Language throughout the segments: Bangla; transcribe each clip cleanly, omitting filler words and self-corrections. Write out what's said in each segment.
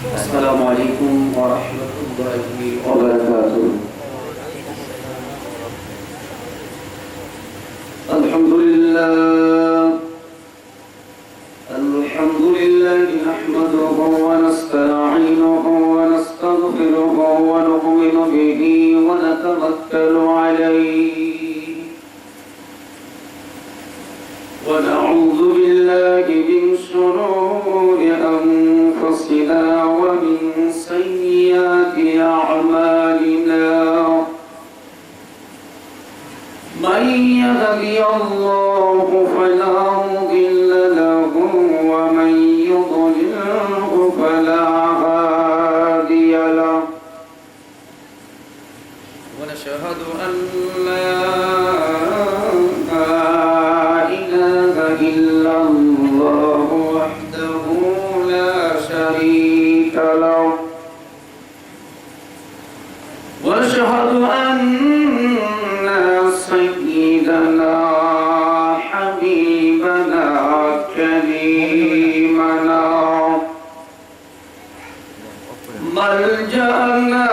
السلام عليكم ورحمة الله وبركاته. الحمد لله نحمده ونستعينه ونستغفره ونؤمن به ونتوكل عليه ونعوذ بالله من شرور أنفسنا ومن سيئات أعمالنا من يهدي الله فلا مضل له ومن يضلله فلا هادي له ونشهد أن لا إله إلا الله وحده لا شريك له واشهد أن سيدنا حبيبنا كريمنا ملجأنا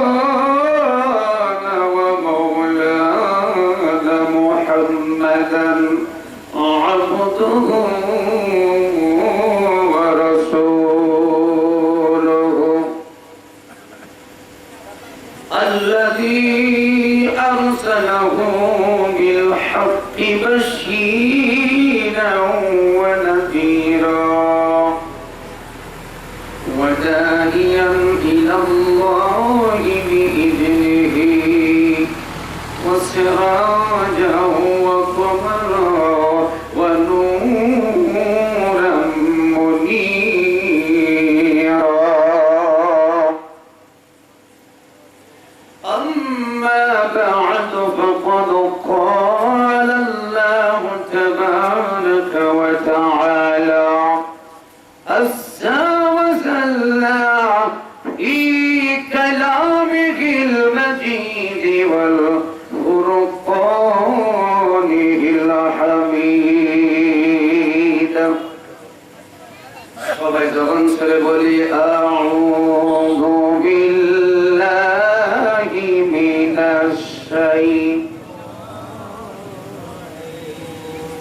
مأوانا ومولانا محمدا عبده ورسوله الذي أرسله بالحق بشيرا ونذيرا وداعيا إلى الله بإذنه وسراجا وقمرا ونورا منيرا أما بعد فقد قال الله تبارك وتعالى أسى وسلى في كلامه المجيد والفرقانه الحميد সবাই যখন ছেড়ে বলি আউযু বিল্লাহি মিনাশ শাইতানির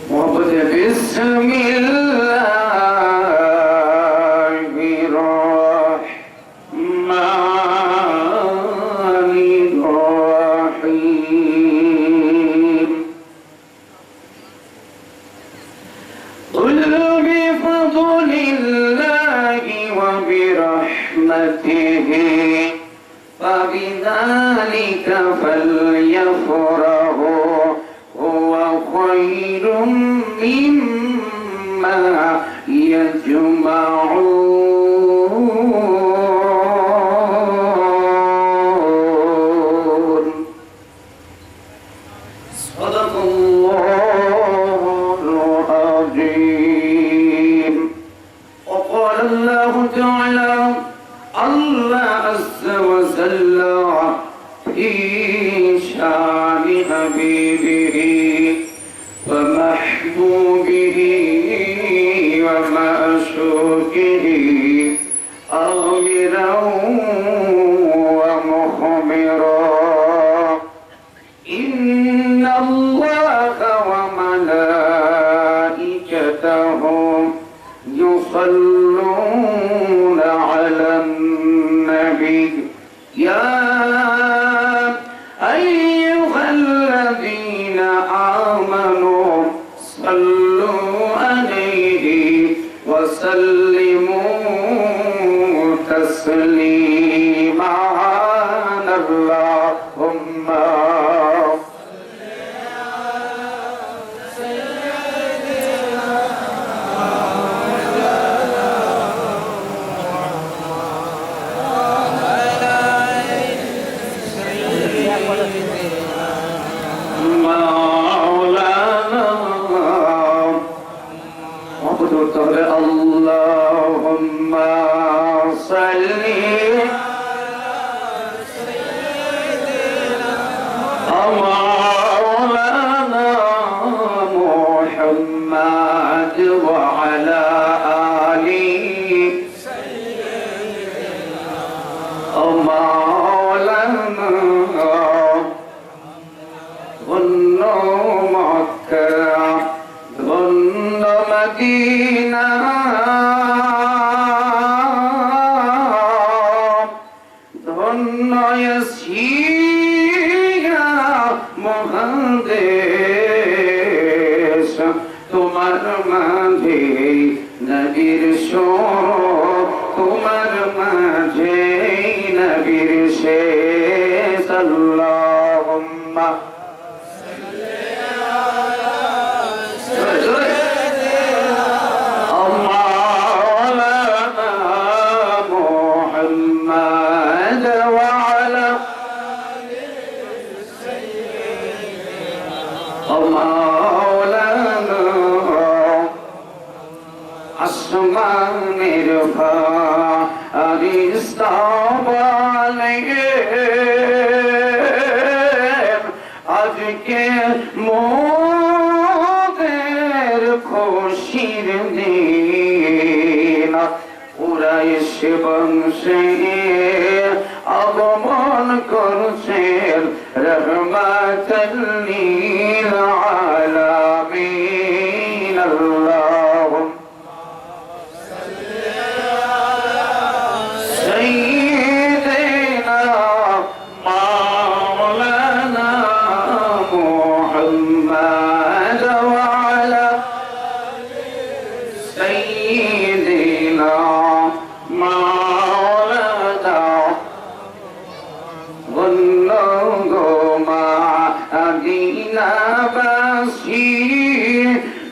মুহাব্বতে বিসমিল্লাহির রাহমানির রাহিম قل بفضل الله وبرحمته فبذلك فليفرحوا هو خير مما يجمعون صدق الله العظيم وقال الله تعالى الله عز وجل في شان حبيبه ومحبوبه ومعشوقه آمرا ومخبرا إن الله وملائكته يصلون على النبي يا أيها الذين آمنوا صلوا عليه وسلموا تسليما اللهم اللهم صل مولانا محمد وعلى آله সুর তোমার মাঝে নবীর শেষ আল্লাহুম্মা আসমানের ফারিস্তা বলে আজকে মোদের খুশির দিন কুরাইশ বংশে আগমন করছেন রহমাতাল লিল আলামিন আল্লাহুম্মা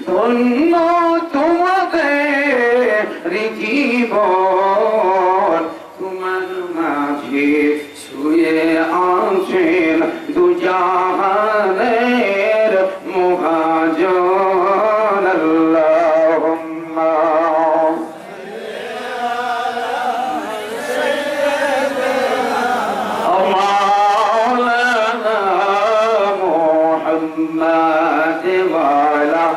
ধন্য তোমাদের জীবন তোমার মাঝে শুয়ে আছেন দুজাহানের মুহাজন আল্লাহুম্মা মাওলানা মুহাম্মদ ওয়ালা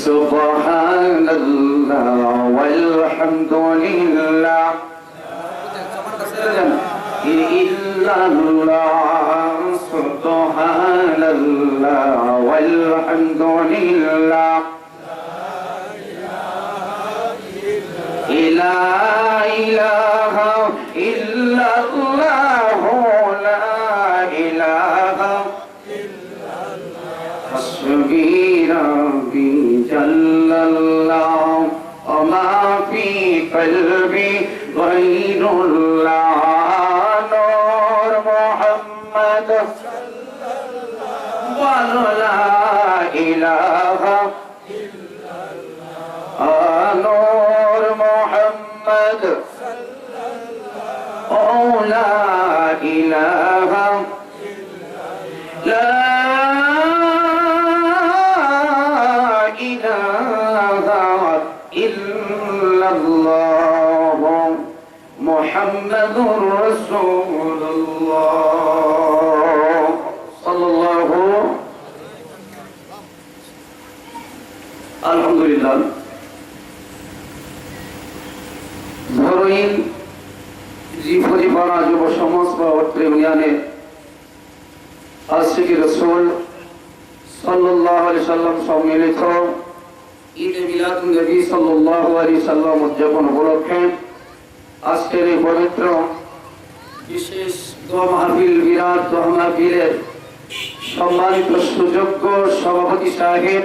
Subhanallah walhamdulillah illallah subhanallah walhamdulillah la ilaha illallah la ilaha hasbi rabbi jallallah wa ma fi qalbi ghayrullah nur muhammad wa la ilaha illallah nur muhammad oh la ilaha la illallah muhammadur rasulullah sallallahu alhamdulillah ধরুন জিফরিপাড়া যুব সমাজ বা অত্র ইউনিয়নের আশিকি রাসূল সাল্লাল্লাহু আলাইহি সাল্লাম সম্মিলিত ঈদ মিলাদুন নবী সাল্লাল্লাহু আলাইহি সাল্লাম উদযাপন উপলক্ষে আজকের এই পবিত্র বিশেষ দোয়া মাহফিল বিরাট দোয়া মাহফিলের সম্মানিত সুযোগ্য সভাপতি সাহেব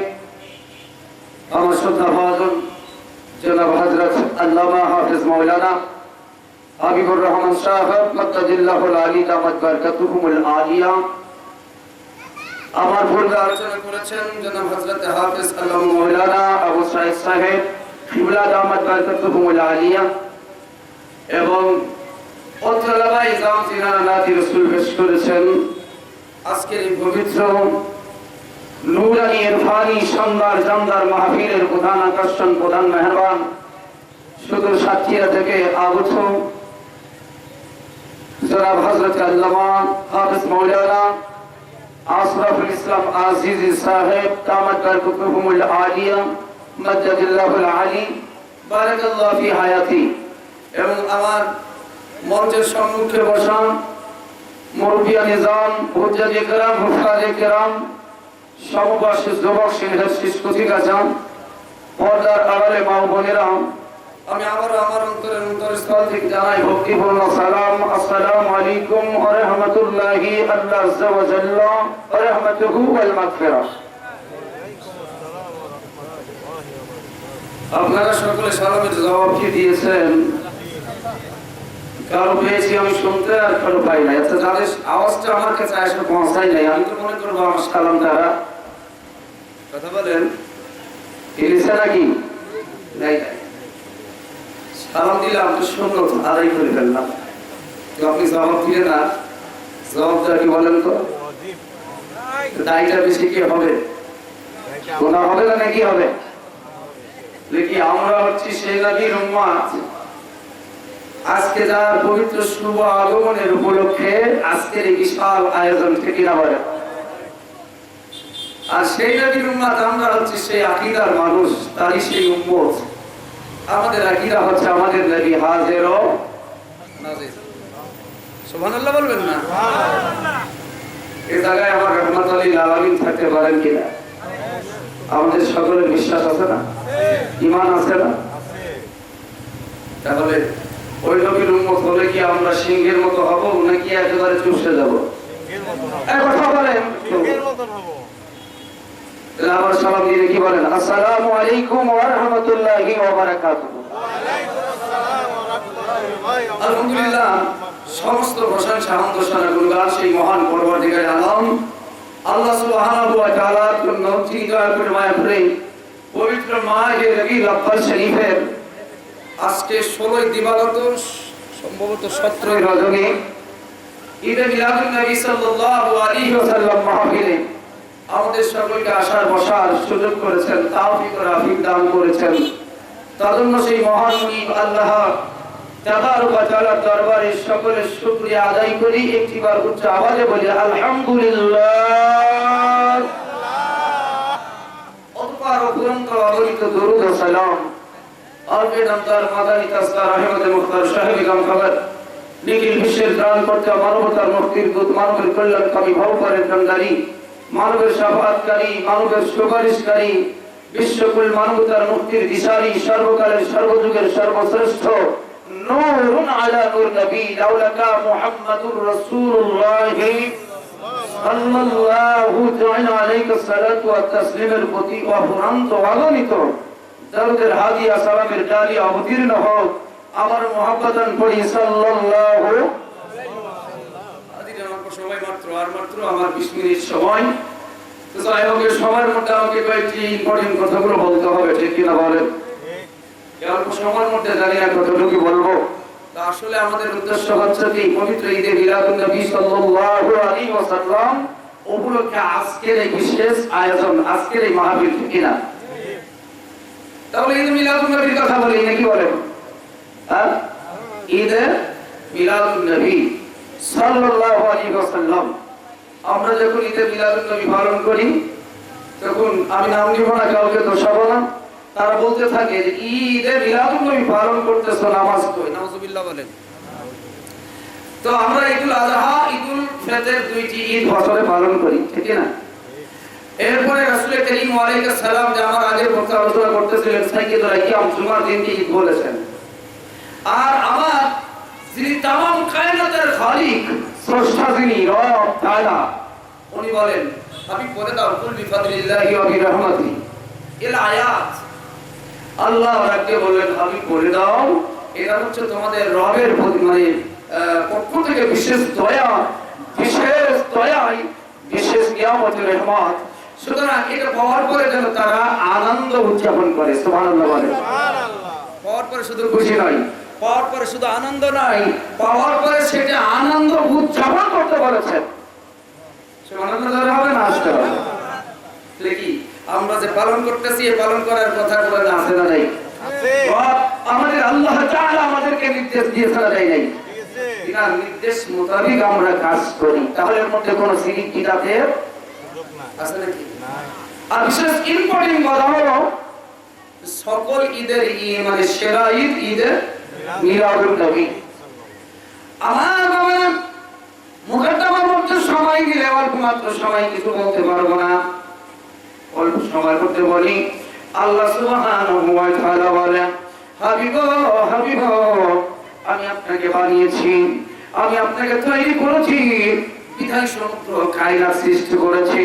আমার শ্রদ্ধাভাজন জনাব হযরত আল্লামা হাফেজ মাওলানা হাবিবুর রহমান সাহেব মাদ্দাজিল্লাহুল আলী দামাত বারকাতুহুমুল আলিয়া আমার পূর্বে আলোচনা করেছেন জনাব হযরত হাফেজ আল্লামা মাওলানা আবু সাঈদ সাহেব কিবলা দামাত বারকাতুহুমুল আলিয়া এবং অত্রলাবা ইজাম জিনানা নাতি রাসূল পেশ করেছেন আজকের এই পবিত্র নূরানী ইরফানি শানদার জামদার মাহফিলের প্রধান আকর্ষণ প্রধান মেহমান সুদূর সাতক্ষীরা থেকে আগত জনাব হযরত আল্লামা হাফেজ মাওলানা আশরাফুল ইসলাম আজিজি সাহেব দামাত বারকাতুহুমুল আলিয়া মাদ্দাজিল্লাহুল আলী বারাকাল্লাহু ফি হায়াতি এবং আমার মঞ্চের সম্মুখে বসা মুরব্বিয়া নিজাম হুজ্জাতে কেরাম হুফাজে কেরাম সমবয়সী যুবক সিনিয়র শিক্ষিকা যান পর্দার আড়ালে মা বোনেরা আমি আবার আমার অন্তরস্থল থেকে জানাই ভক্তিপূর্ণ সালাম। আসসালামু আলাইকুম ওয়া রাহমাতুল্লাহি আল্লাহ আযজা ওয়া জাল্লা ওয়া রাহমাতুহু ওয়াল মাগফিরাহ। আপনারা সকলে সালামের জবাব কি দিয়েছেন? কারো পেয়েছি আমি শুনতে, আর কারো পাই নাই। আচ্ছা, যাদের আওয়াজটা আমার কাছে আসলে পৌঁছায় নাই, আমি তো মনে করবো আমার সালাম তারা কথা বলেন ফিরেছে নাকি নাই। সালাম দিলাম তো শূন্য আদায় করে ফেললাম। আপনি জবাব দিলে না, জবাবটা কি বলেন তো? দায়টা বেশি কি হবে? গোনা হবে না নাকি হবে? দেখি আমরা হচ্ছি সেই নবীর উম্মত। আজকে যার পবিত্র শুভ আগমনের উপলক্ষে আজকের এই বিশাল আয়োজন থেকে না বলে, আর সেই নবীর উম্মত আমরা হচ্ছি সেই আকীদার মানুষ, তারই সেই উম্মত। আমাদের আকীদা হচ্ছে আমাদের নবী হাজির ও নাজির। সুবহানাল্লাহ বলবেন না? এই জায়গায় আমার রাহমাতুল লিল আলামিন থাকতে পারেন কিনা? আমাদের সকলের বিশ্বাস আছে না? ঈমান আছে না? তাহলে ওই নবীর উম্মত হলে কি আমরা সিংহের মতো হব নাকি একেবারে চুপসে যাব? এক কথা বলেন, সিংহের মতো হব। আবার সালাম দিয়ে কি বলেন? আসসালামু আলাইকুম ওয়া রাহমাতুল্লাহি ওয়া বারাকাতুহু। ওয়া আলাইকুম আসসালাম ওয়া রাহমাতুল্লাহি ওয়া বারাকাতুহু। আলহামদুলিল্লাহ, সমস্ত প্রশংসা শান গুণগান সেই মহান পরওয়ারদিগারে আলম আল্লাহ সুবহানাহু ওয়া তাআলার জন্য, যিনি দয়া করে মায়া করে পবিত্র মাহে রবিউল আউয়াল শরীফের আজকে 16 দিবাগত সম্ভবত 17 রজনী ঈদে মিলাদুন নবী সাল্লাল্লাহু আলাইহি ওয়াসাল্লাম মাহফিলে আমাদের সকলকে আসার বসার সুযোগ করেছেন, তাওফিক ও রাফিক দান করেছেন। তার জন্য সেই মহান মুনিব আল্লাহ তাবারক ওয়া তাআলার দরবারে সকলের শুকরিয়া আদায় করি। একটিবার উচ্চ আওয়াজে বলি আলহামদুলিল্লাহ। অতঃপর অফুরন্ত অগণিত দরুদ ও সালাম আরবে নামদার মাদানী তাসকার রহমতে মুখতার সাহেবগণ খবর নিখিল বিশ্বের ত্রাণ করতে মানবতার মুক্তির দূত, মানবের কল্যাণকামী ভবপারের কান্ডারী, মানবের শাফাআতকারী, মানবের সুপারিশকারী, বিশ্বকুল মানবতার মুক্তির দিশারি, সর্বকালের সর্বযুগের সর্বশ্রেষ্ঠ নূরুন আলা নূর নবী লাউলাকা মুহাম্মাদুর রাসূলুল্লাহ সাল্লাল্লাহু তাআলা আলাইহি সাল্লাতু ওয়া তাসলিমের প্রতি অফুরন্ত অগণিত দরুদের হাদিয়া সালামের ডালি অবতীর্ণ হোক। আমার মুহাব্বতান পড়ি সাল্লাল্লাহু আদির আমার সময় মাত্র আর মাত্র আমার 20 মিনিট সময়। তো যাই হোক, এই সময়ের মধ্যে আমাকে কয়েকটি ইম্পর্টেন্ট কথাগুলো বলতে হবে, ঠিক কিনা বলেন? অল্প সময়ের মধ্যে জানি না কতটুকু বলবো। তা আসলে আমাদের উদ্দেশ্য হচ্ছে কি পবিত্র ঈদে মিলাদুন নবী সাল্লাল্লাহু আলাইহি ওয়াসাল্লাম উপলক্ষে আজকের এই বিশেষ আয়োজন, আজকের এই মাহফিল, ঠিক কিনা? তাহলে ঈদে মিলাদুন নবীর কথা বলি নাকি বলেন? হ্যাঁ, ঈদে মিলাদুন নবী সাল্লাল্লাহু আলাইহি ওয়াসাল্লাম। আমরা যখন ঈদে মিলাদুন নবী পালন করি তখন আমি নাম নিব না, কাউকে দোষাবো না, তারা বলতে থাকে যে ঈদে মিলাদুন নবী পালন করতেছো, নামাজ কই? নাউজুবিল্লাহ বলেন। তো আমরা ঈদুল আযহা, ঈদুল ফিতর দুইটি ঈদ বছরে পালন করি, ঠিক না? এরপরে রাসূল করিম আলাইহিস সালাম যে আমার আগে বক্তা আলোচনা করতেছিলেন সাইয়্যিদুল আইয়াম জুমার দিনকে ঈদ বলেছেন। আর আমার যিনি তামাম কায়নাতের খালিক, স্রষ্টা যিনি রব তাআলা, উনি বলেন আমি বলে দাও কুল বিফাদলিল্লাহি ওয়া বিরহমাতিহি এল আয়াত। আল্লাহ রাব্বকে বলেন আমি বলে দাও এটা হচ্ছে তোমাদের রবের প্রতি মানে পক্ষ থেকে বিশেষ দয়া, বিশেষ নিয়ামতের রহমত। সুতরাং এটা পাওয়ার পরে যেন তারা আনন্দ উদযাপন করে। সুবহানাল্লাহ বলে। পাওয়ার পরে শুধু খুশি নয়, পাওয়ার পরে শুধু আনন্দ নয়, পাওয়ার পরে সেটা আনন্দ উদযাপন করতে বলেছেন। সুবহানাল্লাহ ধরে হবে না আসতে হবে। দেখি আমরা যে পালন করতেছি এই পালন করার কথা বলে আছে না নাই? আছে। আমাদের আল্লাহ তাআলা আমাদেরকে নির্দেশ দিয়েছেন না নাই? তিনার নির্দেশ মোতাবেক আমরা কাজ করি, তাহলে এর মধ্যে কোনো শিরক বিদআতের আছে নাকি? আর বিশেষ ইম্পর্টেন্ট কথা হলো সকল ঈদের মানে সেরা ঈদ ঈদে মিলাদুন নবী। আমার বাবা মুকদ্দমার মধ্যে সময় দিলে অল্প মাত্র সময় কিছু বলতে পারবো না, অল্প সময়ের মধ্যে বলি। আল্লাহ সুবহানাহু ওয়া তাআলা বলেন হাবিব হাবিব, আমি আপনাকে বানিয়েছি, আমি আপনাকে তৈরি করেছি, বিধায় সমগ্র কায়নাত সৃষ্টি করেছি।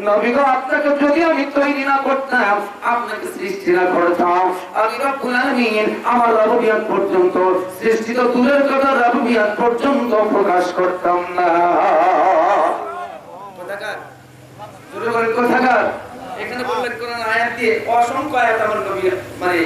নবী গো, আপনাকে যদি আমি তৈরি না করতাম, আপনাকে সৃষ্টি না করতাম, আমি রব্বুল আলামিন আমার রুবিয়াত পর্যন্ত, সৃষ্টি তো দূরের কথা, রুবিয়াত পর্যন্ত প্রকাশ করতাম না। কোথাকার জোরে বলেন, কোথাকার? এখানে বললেন কোরআন আয়াত দিয়ে অসংখ্য আয়াত আমার নবী মানে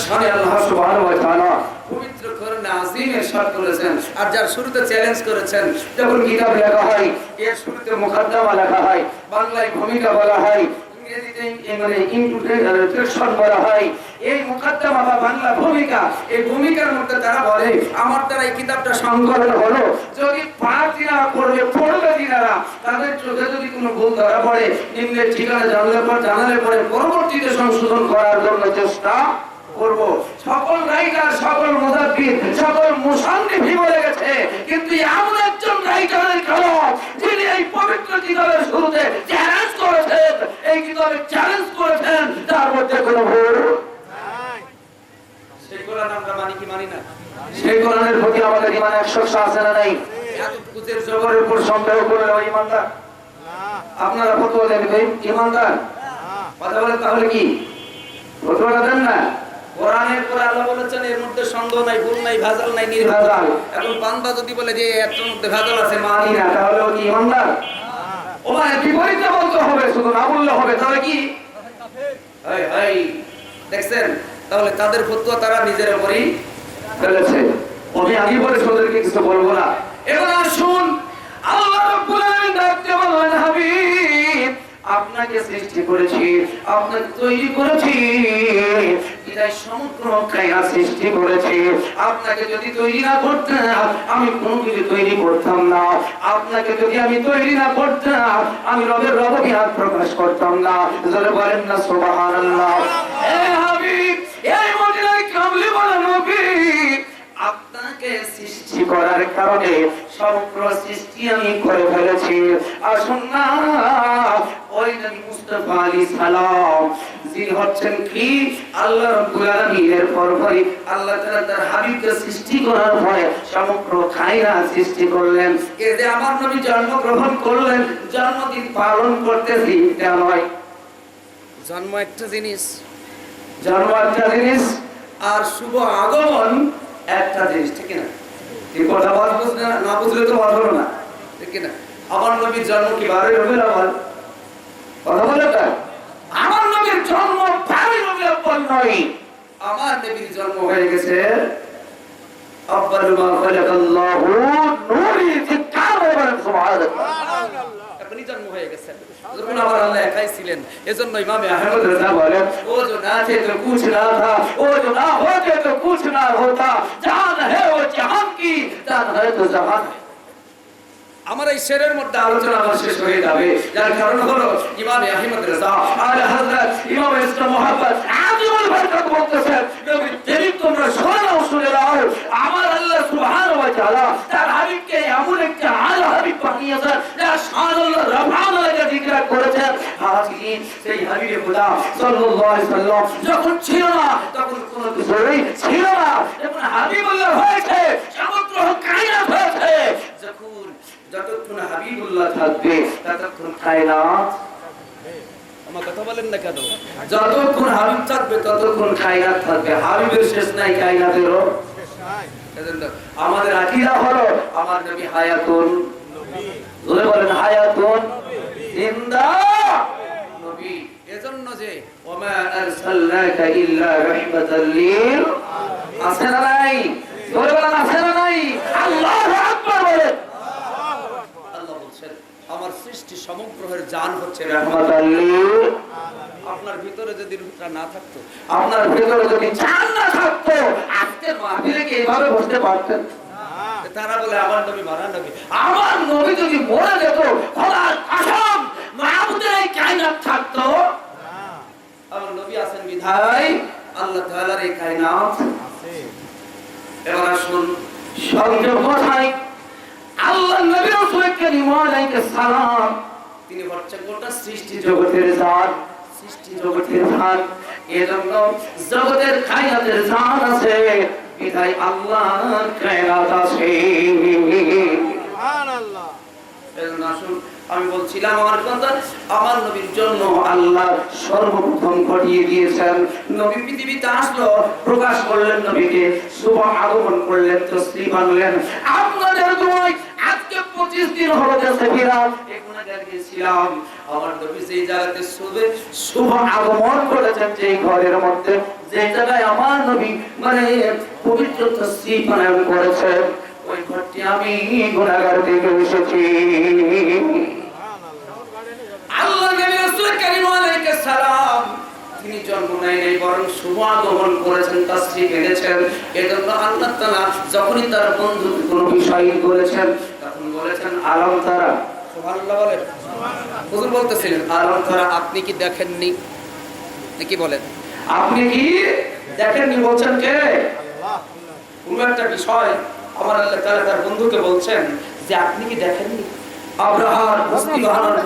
শানে আল্লাহ সুবহানাহু ওয়া তাআলা পবিত্র কোরআনে আযীমে ইরশাদ করেছেন। আর যার শুরুতে চ্যালেঞ্জ করেছেন, যখন কিতাব লেখা হয় এর শুরুতে মুকদ্দমা লেখা হয়, বাংলায় ভূমিকা বলা হয়, ইংরেজিতে মানে ইন্ট্রোডাকশন বলা হয়। এই মুকদ্দমা বা বাংলা ভূমিকা, এই ভূমিকার মধ্যে তারা বলে আমার দ্বারা এই কিতাবটা সংকলন হলো, যদি পাঠিনা করবে পড়বে দিনারা, তাদের চোখে যদি কোনো ভুল ধরা পড়ে, নিম্নের ঠিকানা জানালে পরে পরবর্তীতে সংশোধন করার জন্য চেষ্টা করব। সকল রাইটার, সকল মুজাদ্দিদ, সকল মুসান্নিফি বলে গেছে, কিন্তু এমন একজন রাইটারের কলম যিনি এই পবিত্র কিতাবের শুরুতে চ্যালেঞ্জ করেছেন, এই কিতাবে চ্যালেঞ্জ করেছেন, তার মধ্যে কোনো ভুল নাই। সেই কোরআন আমরা মানি কি মানি না? সেই কোরআনের প্রতি আমাদের ঈমান 100 আছে না নাই? এতটুকু যে জবরের উপর সন্দেহ করলে ওই ঈমানদার? আপনারা ফতোয়া দেন ভাই, ঈমানদার কথা বলেন, তাহলে কি ফতোয়াটা দেন না? কোরআনের পরে আল্লাহ বলেছেন এর মধ্যে সন্দেহ নাই, ভুল নাই, ভেজাল নাই, নির্ভেজাল। এখন বান্দা যদি বলে যে এর মধ্যে ভেজাল আছে, মানি না, তাহলে ও কি ঈমানদার? ও মানে বিপরীতে বলতে হবে, শুধু না বললে হবে, তাহলে কি এই এই দেখছেন? তাহলে তাদের ফতোয়া তারা নিজের উপরই ফেলেছে। আমি আগে বলে ওদেরকে কিছু বলবো না। এবার আসুন, আল্লাহ রাব্বুল আলামিন ডাকতে বলেন, হাবিব আপনাকে সৃষ্টি করেছি, আপনাকে তৈরি করেছি, বিধায় সমগ্র কায়নাত সৃষ্টি করেছি। আপনাকে যদি তৈরি না করতাম, আমি কোনো কিছু তৈরি করতাম না। আপনাকে যদি আমি তৈরি না করতাম, আমি রবের রুবিয়াত প্রকাশ করতাম না। জোরে বলেন না সুবহানাল্লাহ। এ হাবিব, এই মদিনায় কামলি বলেন নবী, আপনাকে সৃষ্টি করার কারণে সমগ্র সৃষ্টি আমি করে ফেলেছি। আসুন না, ওই নবী মুস্তাফা আলাইহিস সালাম যিনি হচ্ছেন কি আল্লাহ রাব্বুল আলামিনের পরপরই আল্লাহ তাআলা তার হাবিবকে সৃষ্টি করার পরে সমগ্র কায়নাত সৃষ্টি করলেন। এই যে আমার নবী জন্মগ্রহণ করলেন, জন্মদিন পালন করতেছি, এটা নয়। জন্ম একটা জিনিস, জন্ম একটা জিনিস, আর শুভ আগমন একটা জিনিস, ঠিক না? এই কথা বুঝলে না, বুঝলে তো ভালো না, ঠিক না? আমার নবীর জন্ম কি 12 রবিউল আউয়াল? কথা বলে না, আমার নবীর জন্ম 12 রবিউল আউয়াল নয়, আমার নবীর জন্ম হয়ে গেছে আব্বালু মা খালাকাল্লাহু নূরি ফিকার সুবহানাল্লাহ। আপনি জন্ম হয়ে গেছেন, যখন আমার আল্লাহ একাই ছিলেন। এজন্য ইমাম আহমদ রাজা বলেন, ও जो ना थे तो कुछ ना था, वो जो ना होते तो कुछ ना होता, जान है वो जहान की, जान है तो जहान है। আমার এই শেরের মধ্যে আলোচনা আমার শেষ হয়ে যাবে, যার কারণ হলো ইমাম আহমদ রাজা আলা হযরত ইমাম ইসলাম মুহাম্মদ আযীমুল বরকত বলতেছেন, নবী যেদিন তোমরা শুনে নাও, আমার আল্লাহ সুবহানাহু ওয়া তাআলা তার হাবিবকে এমন একটা আলা হাবিব বানিয়েছেন, যার শানুল্লাহ রাফানুল্লাহকে জিকির করেছেন। হাজির সেই হাবিবে খোদা সাল্লাল্লাহু আলাইহি সাল্লাম যখন ছিল না, তখন কোনো কিছুই ছিল না। যখন হাবিবুল্লাহ হয়েছে, সমগ্র কায়নাত হয়েছে। যতক্ষণ হাবিবুল্লাহ থাকবে, ততক্ষণ কায়নাত। আমার কথা বলেন না কেন? যতক্ষণ হাবিব থাকবে, ততক্ষণ কায়নাত থাকবে। হাবিবের শেষ নাই, কায়নাতেরও শেষ নাই। এজন্য আমাদের আকীদা হলো আমার নবী হায়াতুন নবী। বলে বলেন হায়াতুন জিন্দা নবী। এজন্য যে ওমা আরসালনাকা ইল্লা রাহমাতাল লিল আছে না নাই? বলে বলেন আছে না নাই? আল্লাহু আকবার বলেন। আল্লাহ বলেন আমার সৃষ্টি সমগ্রের জান হচ্ছে রাহমাতাল লিল আলামিন। আপনার ভিতরে যদি রূহটা না থাকতো, আপনার ভিতরে যদি জান না থাকতো, আজকে মাহফিলে কি এইভাবে বসতে পারতেন? তারা বলে আমার নবী মারা নবী। আমার নবী যদি মরে যেত, খোদার কসম মাহবুদের এই কায়নাত থাকতো। আমার নবী আছেন বিধায় আল্লাহ তাআলার এই কায়নাত আছে। এবার আসুন সংযোগ কথায়, আল্লাহ নবী রাসূল কারীম আলাইহিস সালাম তিনি হচ্ছেন গোটা সৃষ্টি জগতের জান, সৃষ্টি জগতের জান। এজন্য জগতের কায়নাতের জান আছে, বিধায় আল্লাহর কায়নাত আছে। সুবহানাল্লাহ। এজন্য আসুন, আমি বলছিলাম আমার কথা, আমার নবীর জন্য আল্লাহ সর্বপ্রথম ঘটিয়ে দিয়েছেন। নবী পৃথিবীতে আসলো, প্রকাশ করলেন নবীকে, শুভ আগমন করলেন, তসলিম আনলেন। আপনাদের দোয়ায় আজকে 25 দিন হলো গেছে ফিরাম, এখন আগে গেছিলাম। আমার নবী যেই জায়গাতে শুভ আগমন করেছেন, যেই ঘরের মধ্যে, যে জায়গায় আমার নবী মানে পবিত্র তসলিম পালন করেছেন, ওই ঘরটি আমি গুনাহগার থেকে এসেছি। আল্লাহ নবী রাসূল কারীম আলাইহিস সালাম তিনি জন্ম নেয় নাই, বরং শুভ আগমন করেছেন, তাশরীফ এনেছেন। এজন্য আল্লাহ তাআলা যখনই তার বন্ধু কোনো বিষয় বলেছেন, তখন বলেছেন আলম তারা। সুবহানাল্লাহ বলেন। সুবহানাল্লাহ। হুজুর বলতেছিলেন আলম তারা, আপনি কি দেখেননি? কি বলেন, আপনি কি দেখেননি? বলছেন কে? আল্লাহ। কোন একটা বিষয় আমার আল্লাহ তাআলা তার বন্ধুকে বলছেন যে আপনি কি দেখেননি? আব্রাহার বস্তি বাহানোর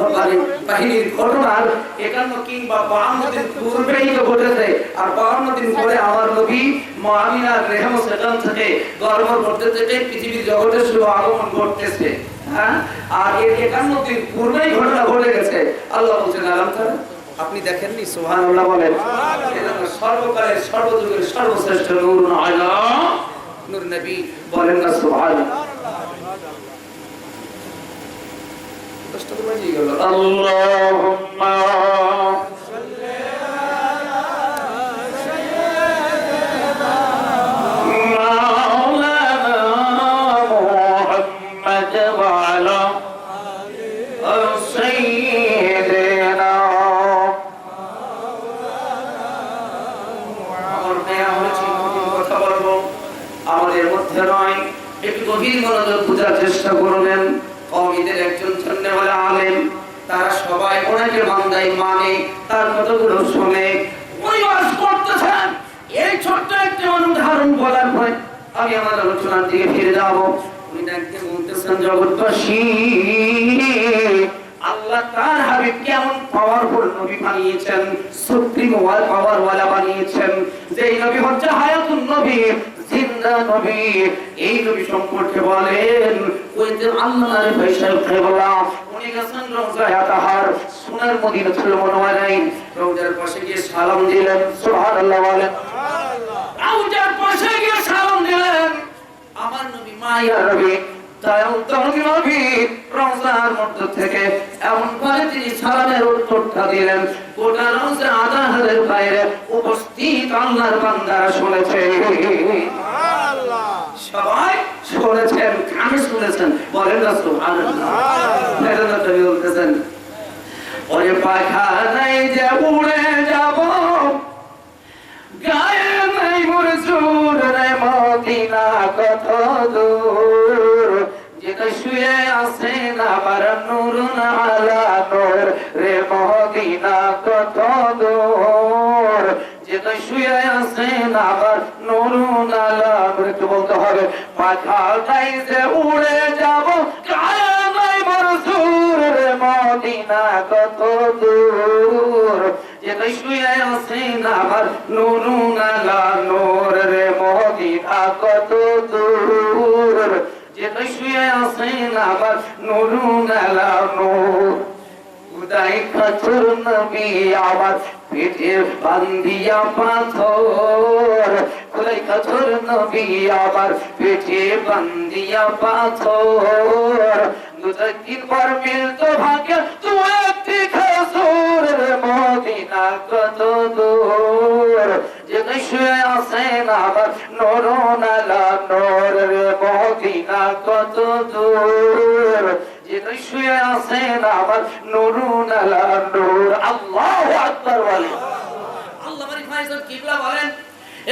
বাহিনীর ঘটনার 51 কিংবা 52 দিন পূর্বেই তো ঘটেছে, আর 52 দিন পরে আমার নবী মুআমিনার রেহম সেখান থেকে গর্ভ করতে থেকে পৃথিবীর জগতের শুভ আগমন ঘটতেছে। হ্যাঁ, আর এর 51 দিন পূর্বেই ঘটনা ঘটে গেছে। আল্লাহ বলছেন আলম তারা, আপনি দেখেননি? সুবহানাল্লাহ বলেন। সর্বকালের সর্বযুগের সর্বশ্রেষ্ঠ নূরুন আলা নূর নবী, বলেন না সুবহানাল্লাহ। আল্লাহুম্মা সাল্লি আলা সাইয়্যিদিনা মাওলানা মুহাম্মদ ওয়া আলা আলি সাইয়্যিদিনা। আমার মেয়ে হয়েছে কথা বলবো, আমাদের মধ্যে নয়, একটু গভীর মনোযোগ বোঝার চেষ্টা করবেন। কওমিদের একজন ধন্যবাদ আলেম, তারা সবাই ওনাকে বান্দাই মানে, তার কতগুলো শুনে উনি ওয়াজ করতেছেন। এই ছোট্ট একটা উদাহরণ বলার পরে আমি আমার আলোচনার দিকে ফিরে যাব। উনি ডাকতে বলতেছেন, জগৎবাসী, আল্লাহ তার হাবিব কেমন পাওয়ারফুল নবী বানিয়েছেন, সুপ্রিম পাওয়ার ওয়ালা বানিয়েছেন, যেই নবী হচ্ছে হায়াতুন নবী, জিন্দা নবী। এই নবী সম্পর্কে বলেন, ওই যে আল্লাহর ফয়সাল কিবলা, উনি গেছেন রওজায়ে তাহার, সোনার মদিনাতুল মুনাওয়ারায়, রওজার পাশে গিয়ে সালাম দিলেন। সুবহানাল্লাহ বলেন। সুবহানাল্লাহ। রওজার পাশে গিয়ে সালাম দিলেন আমার নবী, মায়া নবী, রওজার মধ্য থেকে এমন করে তিনি সালামের উত্তরটা দিলেন, গোটা রওজা আধা হাতের বাইরে উপস্থিত আল্লাহর বান্দারা শুনেছে। সুবহানাল্লাহ। সবাই শুনেছেন, কানে শুনেছেন, বলেন না সুবহানাল্লাহ। সুবহানাল্লাহ। নবী বলতেছেন, ওরে পাখা নাই যে উড়ে যাব, গায়ে নাই মোর জোর রে মদিনা কত দূর, যেটা শুয়ে আছে আমার নূরুন আলা নূর রে মদিনা কত দূর, যেটা শুয়ে আছে আমার নূরুন আলা নূর। একটু বলতে হবে, পাখা নাই যে উড়ে যাব, গায়ে নাই মোর জোর রে মদিনা কত দূর, যেটা শুয়ে আছে আমার নূরুন আলা নূর রে মদিনা কত দূর, যেটা শুয়ে আছে আমার নূরুন আলা নূর। উদয় কাছুর নবী আমার পেটে বান্ধিয়া পাথর, উদয় কাছুর নবী আমার পেটে বান্ধিয়া পাথর, দুদিন পর মিলতো ভাগ্য তু একটি খাসুর মদিনা কত দূর, যেটা শুয়ে আছে আমার নূরুন আলা নূর রে মদিনা কত দূর, যেটা শুয়ে আছে আমার নূরুন আলা নূর। আল্লাহু আকবার বলেন। আল্লাহ মালিক মাইজুল কিবলা বলেন,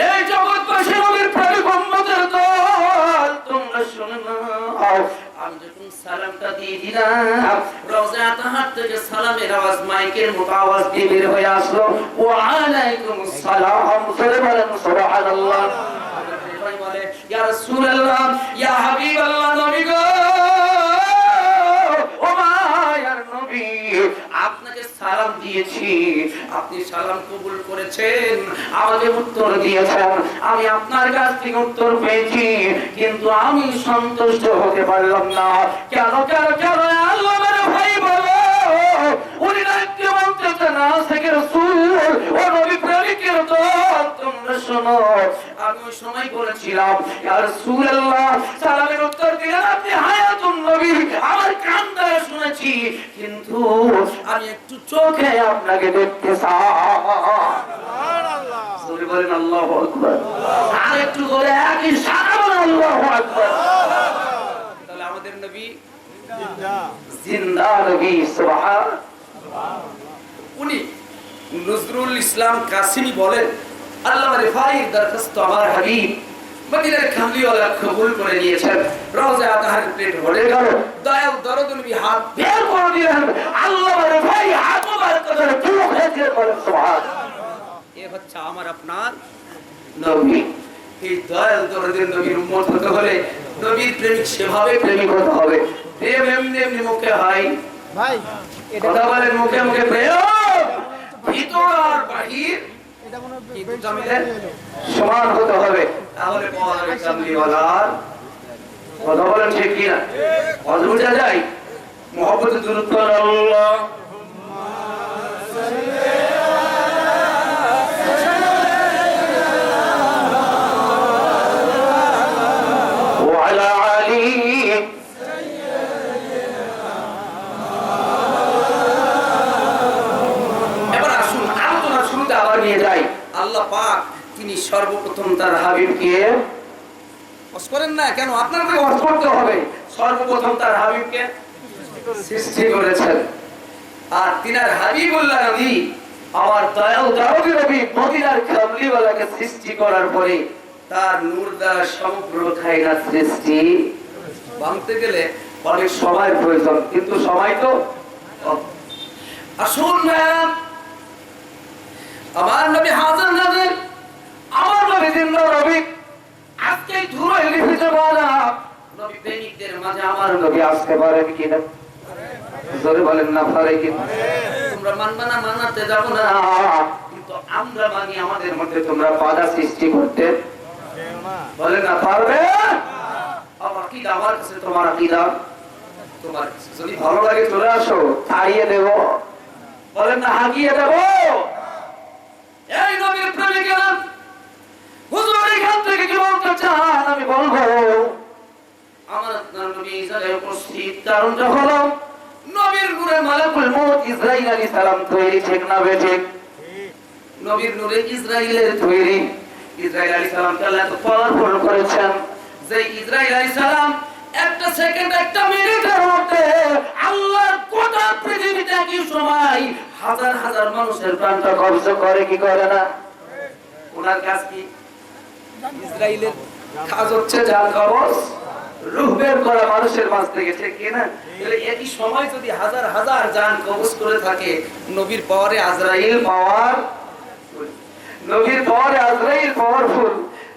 এই জগৎবাসী নবীর প্রেমিক উম্মতের দল, তোমরা শুনে নাও, আমি যখন সালামটা দিয়ে দিলাম, রওজা তাহার থেকে সালামের আওয়াজ মাইকের মতো আওয়াজ দিয়ে বের হয়ে আসলো, ওয়া আলাইকুমুস সালাম। সরে বলেন সুবহানাল্লাহ। বলে, ইয়া রাসূলুল্লাহ, ইয়া হাবিবাল্লাহ, নবী গো, ও মায়ার নবী, আপনাকে সালাম দিয়ে দিয়েছি, আপনি সালাম কবুল করেছেন, আমাকে উত্তর দিয়েছেন, আমি আপনার কাছ থেকে উত্তর পেয়েছি, কিন্তু আমি সন্তুষ্ট হতে পারলাম না। কেন কেন কেন আল্লাহর ভাই বলো, উনি নাকি বলতেছেন আশিকের রাসূল ও নবী প্রেমিকের দল, তোমরা শোনো, আমি ওই সময় বলেছিলাম ইয়া রাসূলুল্লাহ, সালামের উত্তর দিলেন আপনি হায়াতুন নবী, আমার কান দ্বারা শুনেছি, কিন্তু আমি একটু চোখে আপনাকে দেখতে চাই। সুবহানাল্লাহ, জোরে বলেন আল্লাহু আকবার। আর একটু করে একই সাথে বলেন আল্লাহু আকবার। তাহলে আমাদের নবী জিন্দা, জিন্দা নবী, সুবহানাল্লাহ। উনি নজরুল ইসলাম কাসিমি বলেন, আল্লামা রিফাঈর দরখাস্ত আমার হাবিব মদিনার কামলিওয়ালা কবুল করে নিয়েছেন, রওজা আতাহার প্লেট ভরে গেল, দয়াল দরদ নবী হাত বের করে দিলেন, আল্লামা রিফাঈ হাত মুবারক করে চোখে দিয়ে বলেন সুবহানাল্লাহ, এ হচ্ছে আমার আপনার নবী। এই দয়াল দরদ নবীর উম্মত হতে হলে নবীর প্রেমিক সেভাবে প্রেমিক হতে হবে। প্রেম এমনি এমনি মুখে হয় ভাই, কথা বলেন মুখে মুখে প্রেম, ভিতর আর বাহির সমান হতে হবে, তাহলে পাওয়া যাবে কামলিওয়ালার। কথা বলেন ঠিক কিনা? কথা বোঝা যায়? মুহাব্বতে দুরূদ পড়ুন, আল্লাহ আল্লাহ পাক তিনি সর্বপ্রথম তার হাবিবকে ওয়াজ করেন না কেন, আপনাকে ওয়াজ করতে হবে, সর্বপ্রথম তার হাবিবকে সৃষ্টি করেছেন, আর তিনার হাবিবুল্লাহ নবী আমার দয়াল দরদি নবী মদিনার কামলিওয়ালাকে সৃষ্টি করার পরে তার নূর দ্বারা সমগ্র কায়নাত সৃষ্টি ভাঙতে গেলে অনেক সময়ের প্রয়োজন, কিন্তু সময় তো আসুন না, আমার নবী হাজির নাজির, আমার নবী জিন্দা নবী, আজকে ধুলোয় লিপিতে বলা নবী প্রেমিকদের মাঝে আমার নবী আসতে পারেন কিনা? জোরে বলেন না পারে কিনা? তোমরা মানবে না, মানাতে যাবো না, কিন্তু আমরা মানি, আমাদের মধ্যে তোমরা বাধা সৃষ্টি করতে বলেন না পারবে? আমার কি আমার কাছে তোমার আকীদা, তোমার যদি ভালো লাগে চলে আসো, তাড়িয়ে দেব, বলেন না হাগিয়ে দেব। এই নবীর প্রেমিকেরা হুজুর এখান থেকে কি বলতে চান আমি বলবো, আমার নবী ইসরাইল উপস্থিত, কারণটা হলো নবীর নূরে মালাকুল মউত ইসরাইল আলাইহিস সালাম তৈরি, ঠিক না বেঠিক? নবীর নূরে ইসরাইলের তৈরি, ইসরাইল আলাইহিস সালাম আল্লাহ এত পাওয়ারফুল করেছেন যে ইসরাইল আলাইহিস সালাম একটা সেকেন্ড, একটা মিনিটের মধ্যে আল্লাহর গোটা পৃথিবীতে একই সময় হাজার হাজার মানুষের প্রাণটা কবজ করে, কি করে না? ওনার কাজ কি? ইসরাইলের কাজ হচ্ছে জান কবজ, রূহ বের করা মানুষের মাঝ থেকে, ঠিক কি না? তাহলে একই সময় যদি হাজার হাজার জান কবজ করে থাকে, নবীর পাওয়ারে আজরাইল পাওয়ার, নবীর পাওয়ারে আজরাইল পাওয়ারফুল,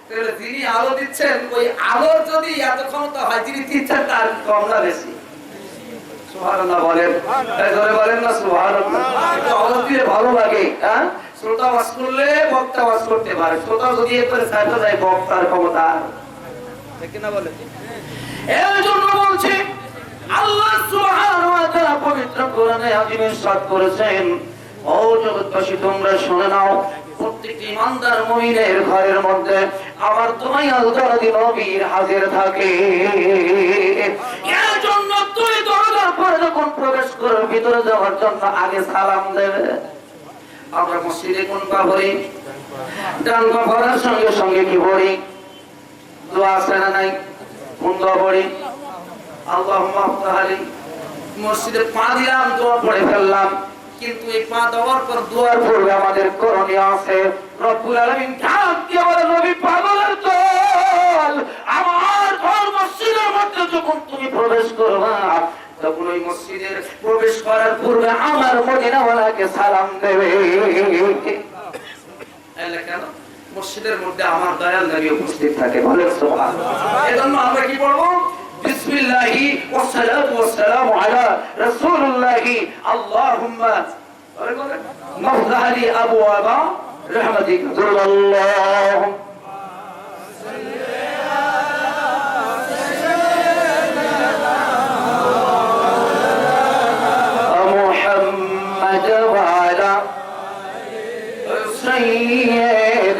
তাহলে যিনি আলো দিচ্ছেন ওই আলোর যদি এত ক্ষমতা হয়, যিনি দিচ্ছেন তার কম না বেশি? সুবহানাল্লাহ বলেন, জোরে বলেন না সুবহানাল্লাহ। একটু আলো দিয়ে ভালো লাগে, হ্যাঁ? শ্রোতা ওয়াজ করলে বক্তা ওয়াজ করতে পারে, শ্রোতা যদি একবারে সাইডে যায় বক্তার ক্ষমতা, ঠিক না বলেন? এর জন্য বলছি আল্লাহ সুবহানাহু ওয়া তাআলা পবিত্র কোরআনে আযীমে ইরশাদ করেছেন, ও জগৎবাসী তোমরা শুনে নাও, প্রত্যেকটি ইমানদার মুমিনের ঘরের মধ্যে আমার দয়াল দরদি নবীর হাজির থাকে। এর জন্য তুই দরজার পরে যখন প্রবেশ করবে, ভিতরে যাওয়ার জন্য আগে সালাম দেবে। আমরা মসজিদে কোন পা ভরি? ডান পা ভরার সঙ্গে সঙ্গে কি ভরি? দোয়া আছে না নাই? কোন দোয়া পড়ি? আল্লাহুম্মা আফতাহ আলী। মসজিদে পা দিলাম, দোয়া পড়ে ফেললাম, কিন্তু এই পা দেওয়ার পর দোয়ার পূর্বে আমাদের করণীয় আছে। রব্বুল আলামিন ডাক দিয়ে বলে, নবী পাগলের দল, আমার ঘর মসজিদের মধ্যে যখন তুমি প্রবেশ করবা, তখন ওই মসজিদের প্রবেশ করার পূর্বে আমার মদিনাওয়ালাকে সালাম দেবে। কেন? মসজিদের মধ্যে আমার দয়াল নবী উপস্থিত থাকে, বলেন সুবহানাল্লাহ। এজন্য আমরা কি পড়বো? বিসমিল্লাহি ওয়াসসালাতু ওয়াসসালামু আলা রাসূলিল্লাহি আল্লাহুম্মা مفتح لي أبواب رحمتك صلى الله محمد وعلى سيدنا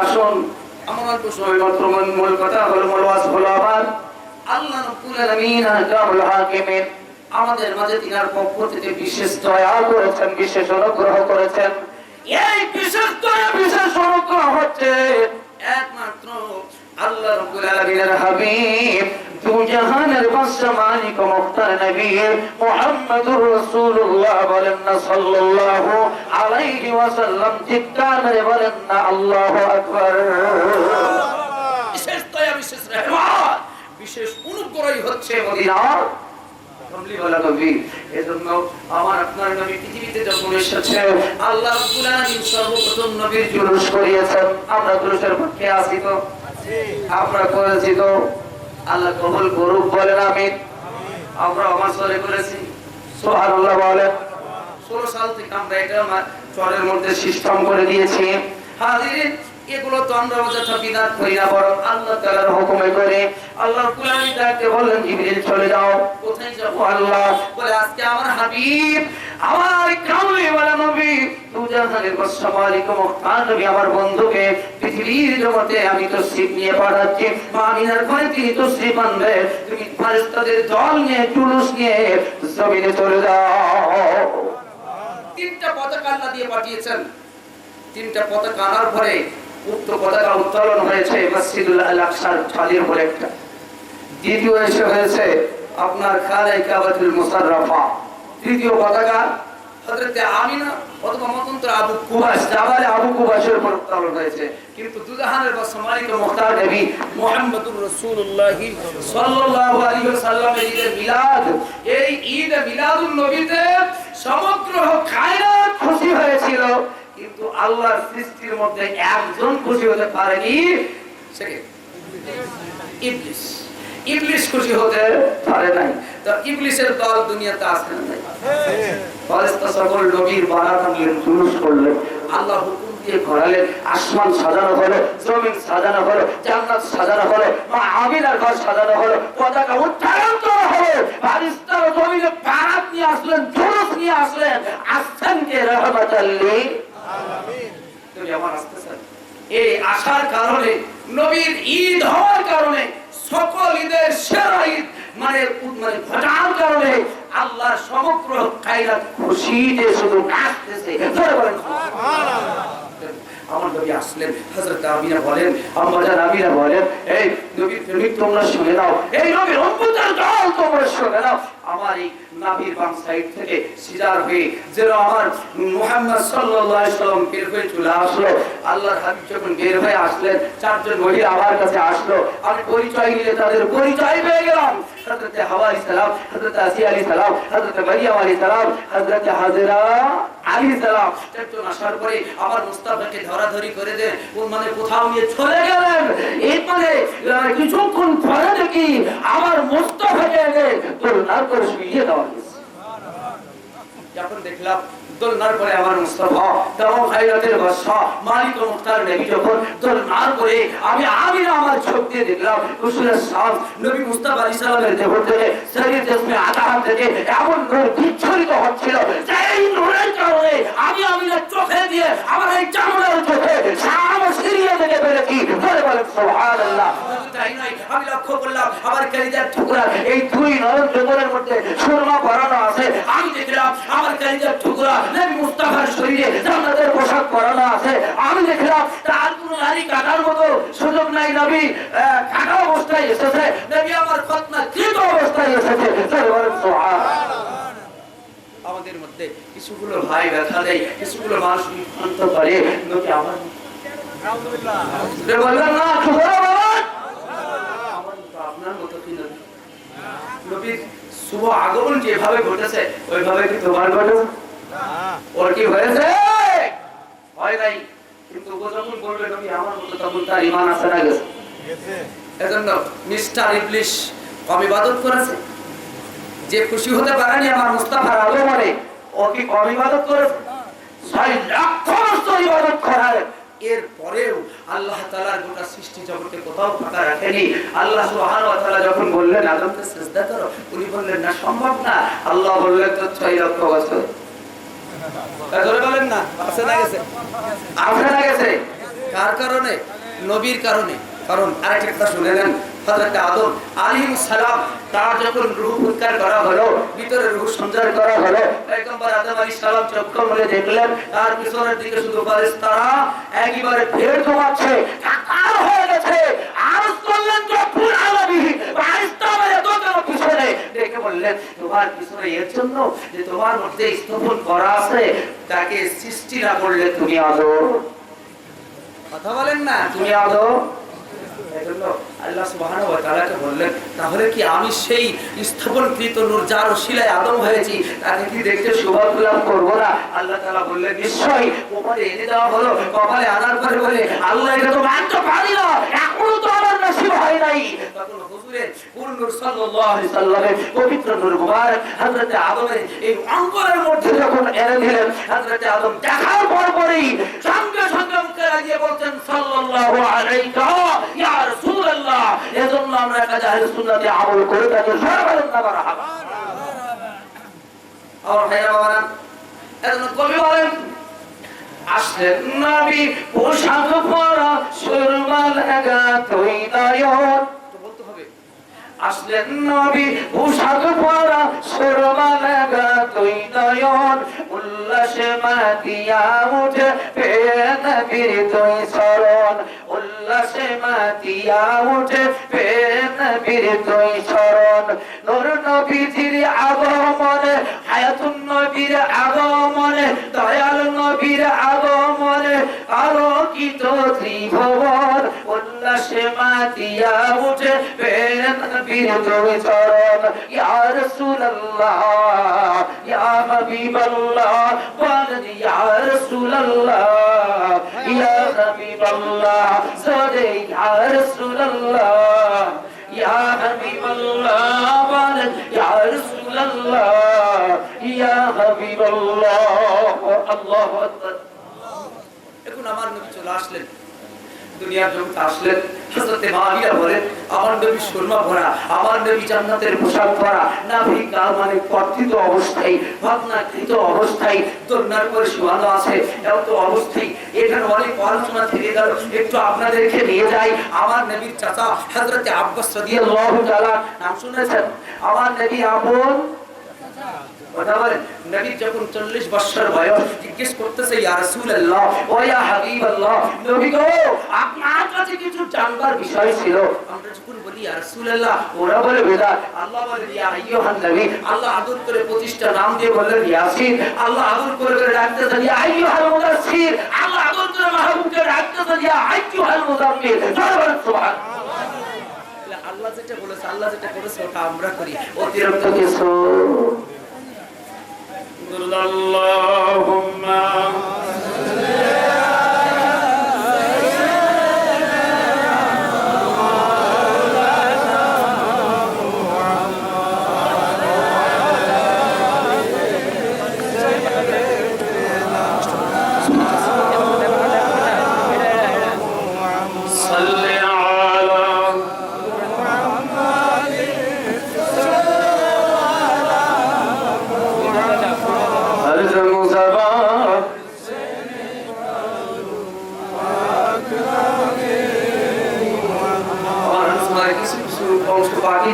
আসুন আমার অল্প সময় মাত্র মূল কথা হলো মূল ওয়াজ হলো আবার আল্লাহ রাব্বুল আলামিন আহকামুল হাকিমিন আমাদের মাঝে তিনার পক্ষ থেকে বিশেষ দয়া করেছেন, বিশেষ অনুগ্রহ করেছেন। এই বিশেষ দয়া, বিশেষ অনুগ্রহ হচ্ছে একমাত্র আল্লাহ রাব্বুল আলামিনের হাবিব দু জাহানের বাদশা মালিক ও মুখতার নবী মুহাম্মদুর রাসূলুল্লাহ বলেন না সাল্লাল্লাহু আলাইহি ওয়াসাল্লাম, চিৎকার মেরে বলেন না আল্লাহু আকবার। বিশেষ দয়া, বিশেষ রহমত, বিশেষ অনুগ্রহই হচ্ছে মদিনার কমলিওয়ালা নবী। এজন্য আমার আপনার নবী পৃথিবীতে যখন এসেছে আল্লাহ রাব্বুল আলামিন সর্বপ্রথম নবীর জুলুস করিয়েছেন। আমরা জুলুসের পক্ষে আছি তো? আমরা করেছি তো? আল্লাহ কবুল করুক বলেন আমিন। আমরা আমার চলে করেছি, সুবহানাল্লাহ বলেন। 16 সাল থেকে আমরা এটা চরের মধ্যে সিস্টেম করে দিয়েছি। হাজিরিন, এগুলো তো আমরা অযথা বিদআত করি না, বরং আল্লাহ তাআলার হুকুমে করে। আল্লাহ কুরআনে তাকে বললেন জিবরিল চলে যাও। কোথায় যাব? আল্লাহ বলে আজকে আমার হাবিব, আমার কামলিওয়ালা নবী দু জাহানের বাদশা মালিক ও মুখতার নবী আমার বন্ধুকে পৃথিবীর জগতে আমি তশরীফ নিয়ে পাঠাচ্ছি। আমিনার ঘরে তিনি তশরীফ আনবে, তুমি ফেরেশতাদের দল নিয়ে জুলুস নিয়ে জমিনে চলে যাও। তিনটা পতাকা আল্লাহ দিয়ে পাঠিয়েছেন। তিনটা পতাকা আনার পরে উক্ত পতাকা উত্তোলন হয়েছে মসজিদুল আকসার ছাদের উপরে একটা। দ্বিতীয় এসে হয়েছে আপনার খানায়ে কাবাতুল মুশাররফা। তৃতীয় পতাকা হযরত আমিনা অথবা মতন্ত্র আবু কুবাস, জাবালে আবু কুবাসের উপর উত্তোলন হয়েছে। কিন্তু দুজাহানের বাদশা মালিক ও মুখতার নবী মুহাম্মদুর রাসূলুল্লাহ সাল্লাল্লাহু আলাইহি ওয়াসাল্লামের ঈদে মিলাদ, এই ঈদে মিলাদুন নবীতে সমগ্র কায়নাত খুশি হয়েছিল, কিন্তু আল্লাহর সৃষ্টির মধ্যে একজন খুশি হতে পারেনি, সে কে? ইবলিস। ইবলিস খুশি হতে পারে নাই। তো ইবলিসের দল দুনিয়াতে আছে না? ফেরেশতা সকল নবীর বারাত আনলেন, জুলুস করলেন, আল্লাহ হুকুম দিয়ে ঘোরালেন। আসমান সাজানো হলো, জমিন সাজানো হলো, জান্নাত সাজানো হলো, মা আমিনার ঘর সাজানো হলো, পতাকা উত্তোলন করা হলো। ফেরেশতা জমিনে বারাত নিয়ে আসলেন, জুলুস নিয়ে আসলেন। আসছেন কে? রহমাতাল লিল আলামিন। নবী আমার আসতেছেন। এই আসার কারণে, নবীর ঈদ হওয়ার কারণে, সকল ঈদের সেরা ঈদ মানে ঘটার কারণে আল্লাহর সমগ্র কায়নাত খুশিতে শুধু নাচতেছে। জোরে বলেন সুবহানাল্লাহ। আমার নবী আসলেন, হযরত আমিনা বলেন, আম্মাজান আমিনা বলেন, এই নবীর প্রেমিক তোমরা শুনে নাও, এই নবীর উম্মতের দল তোমরা শুনে নাও। আমার এই নাভির বাম সাইড থেকে সিজার হয়ে যেন আমার মুহাম্মদ সাল্লাল্লাহু আলাইহি সাল্লাম বের হয়ে চলে আসলো। আল্লাহর হাবিব যখন বের হয়ে আসলেন, চারজন মহিলা আমার কাছে আসলো। আমি পরিচয় নিলে তাদের পরিচয় পেয়ে গেলাম। হযরত হাওয়া আলাইহিস সালাম, হযরত আসিয়া আলাইহিস সালাম, হযরত মারিয়াম আলাইহিস সালাম, হযরত হাজেরা আলাইহিস সালাম। চারজন আসার পরে আমার মুস্তাফাকে ধরাধরি করে দেন, ও মানে কোথাও নিয়ে চলে গেলেন। এরপরে কিছুক্ষণ পরে দেখি আমার মুস্তাফাকে দোলনার করে শুইয়ে দেওয়া হয়েছে। যখন দেখলাম দোলনার পরে আমার মুস্তাফা তামাম খায়রাতের বাদশা মালিক ও মুখতার নবী যখন দোলনার করে আমি আমার চোখ দিয়ে দেখলাম রাসূলের সাম নবী মুস্তাফা আলাইহিস সালামের দেহ থেকে, শরীর জিসমে আতাহাত থেকে এমন নূর বিচ্ছুরিত হচ্ছিল যে এই নূরের কারণে আমি চোখে দিয়ে আমার এই চামড়ার চোখে শাম সিরিয়া থেকে বেরেছি। বলে বলেন সুবহানাল্লাহ। তাই নয়, আমি লক্ষ্য করলাম আমার কলিজার টুকরা এই দুই নরম জগরের মধ্যে সুরমা পরানো আছে। আমি দেখলাম আমার কলিজার টুকরা নবী মুস্তাফার শরীরে জান্নাতের পোশাক পরানো আছে। আমি দেখলাম তার কোনো নারী কাটার মতো সুযোগ নাই, নবী কাটা অবস্থায় এসেছে, নবী আমার খতনা কৃত অবস্থায় এসেছে। বলেন সুবহানাল্লাহ। আমাদের মধ্যে কিছুগুলো ভাই ব্যথা দেয়, কিছুগুলো মানুষ বিভ্রান্ত করে, নবী আমার আলহামদুলিল্লাহ বললেন না আপনার মতো কি নবী? নবীর শুভ আগমন যেভাবে ঘটেছে ওইভাবে কি তোমার ঘটেছে? ওর কি হয়েছে? হয় নাই। কিন্তু ও যখন বলবে নবী আমার মতো, তখন তার ঈমান আছে না গেছে? এজন্য মিস্টার ইবলিস কম ইবাদত করেছে? যে খুশি হতে পারেনি আমার মুস্তাফার আগমনে, ও কি কম ইবাদত করেছে? 6 লক্ষ বছর ইবাদত করার এরপরেও আল্লাহ তাআলার গোটা সৃষ্টি জগতে কোথাও ফাঁকা রাখেনি। আল্লাহ সুবহানাহু ওয়া তাআলা যখন বললেন আদমকে সিজদা করো, উনি বললেন না, সম্ভব না। আল্লাহ বললেন তো 6 লক্ষ বছর। তাহলে বলেন না, আছে না গেছে? আছে না গেছে? কার কারণে? নবীর কারণে। কারণ আরেকটা কথা শুনে নেন, হযরত আদম আলাইহিস সালাম, তার যখন রূহ ফুৎকার করা হলো, ভিতরে রূহ সঞ্চার করা হলো, পয়গম্বর আদম আলাইহিস সালাম চক্ষু মেলে দেখলেন তার পিছনের দিকে শুধু ফেরেশতারা একবারে ভিড় জমাচ্ছে, কাকার হয়ে গেছে। আরজ করলেন রব্বুল আলামিন, ফেরেশতারা এতজন পিছনে দেখে বললেন, তোমার পিছনে এর জন্য যে তোমার মধ্যে স্থাপন করা আছে, তাকে সৃষ্টি না করলে তুমি আদম। কথা বলেন না, তুমি আদম। এজন্য আল্লাহ সুবহানাহু ওয়া তাআলাকে বললেন, তাহলে কি আমি সেই স্থাপনকৃত নূর যার ওসিলায় আদম হয়েছি, তাকে কি দেখতে সৌভাগ্য লাভ করব না? আল্লাহ তাআলা বললেন, নিশ্চয়ই। কপালে এনে দেওয়া হলো, কপালে আনার পরে বলে, আল্লাহ এটা তো মানতে পারি না, এখনো তো আমার নসিব হয় নাই। তখন হুজুরের নূর সাল্লাল্লাহু আলাইহি সাল্লামের পবিত্র নূর মুবারক হযরত আদমের এই অঙ্গের মধ্যে যখন এনে দিলেন, হযরত আদম দেখার পরই সঙ্গে সঙ্গে মুখে লাগিয়ে বলছেন, সাল্লাল্লাহু আলাইহি ইয়া রাসূলুল্লাহ। এজন্য আমরা কাজে আহলে সুন্নাতে আমল করে থাকি। সবাই মারহাবা। আর ভাইরা বাবারা, এজন্য কবি বলেন, আসলেন নবী পোশাক পরা সুরমা লাগা তুই নয়ন। তো বলতে হবে, আসলেন নবী পোশাক পরা সুরমা লাগা তুই নয়ন, উল্লাসে মাতিয়া উঠে পেয়ে নবীর তুই শরণ, উল্লাসে মাতিয়া উঠে পেয়ে নবীর তুই শরণ। নূর নবীজির আগমনে, হায়াতুন নবীর আগমনে, দয়াল নবীর আগমনে আলোকিত ত্রিভুবন, উল্লাসে মাতিয়া উঠে পেয়ে নবীর তুই শরণ। ইয়া রাসূলুল্লাহ, ইয়া হাবিবাল্লাহ, বলেন ইয়া রাসূলুল্লাহ, ইয়া হাবিবাল্লাহ, জোরে ইয়া রাসূলুল্লাহ, ইয়া হাবিবাল্লাহ, বলেন ইয়া রাসূলুল্লাহ, ইয়া হাবিবাল্লাহ। আল্লাহু আকবার। এখন আমার নবী চলে আসলেন, দুনিয়ার জগতে আসলেন। হযরত মারিয়া বলেন, আমার নবী সুরমা ভরা, আমার নবী জান্নাতের পোশাক পরা, নাভি কাল মানে কর্তিত অবস্থায়, ভাবনাকৃত অবস্থায়, দোলনার করে শোয়ানো আছে, এত অবস্থায়। এখানে অনেক আলোচনা থেকে গেল, একটু আপনাদেরকে নিয়ে যাই। আমার নবীর চাচা হযরত আব্বাস রাদিয়াল্লাহু তাআলা, নাম শুনেছেন? আমার নবী আপন কথা বলেন। নবী যখন 40 বছর বয়স, জিজ্ঞেস করতেছে, ইয়া রাসূলুল্লাহ, ও ইয়া হাবিবাল্লাহ, নবী গো, আপনার কাছে কিছু জানবার বিষয় ছিল। আমরা যখন বলি ইয়া রাসূলুল্লাহ, ওরা বলে বেদা। আল্লাহ বলে, ইয়া আইয়ুহান নবী। আল্লাহ আদর করে 25টা নাম দিয়ে বললেন ইয়াসিন। আল্লাহ আদর করে ডাকতেছেন ইয়া আইয়ুহাল মুদাসসির। আল্লাহ আদর করে মাহবুবকে ডাকতেছেন ইয়া আইয়ুহাল মুজাম্মিল। সুবহানাল্লাহ। আল্লাহ যেটা বলেছে, আল্লাহ যেটা করেছে ওটা আমরা করি, অতিরিক্ত কিছু। আল্লাহুম্মা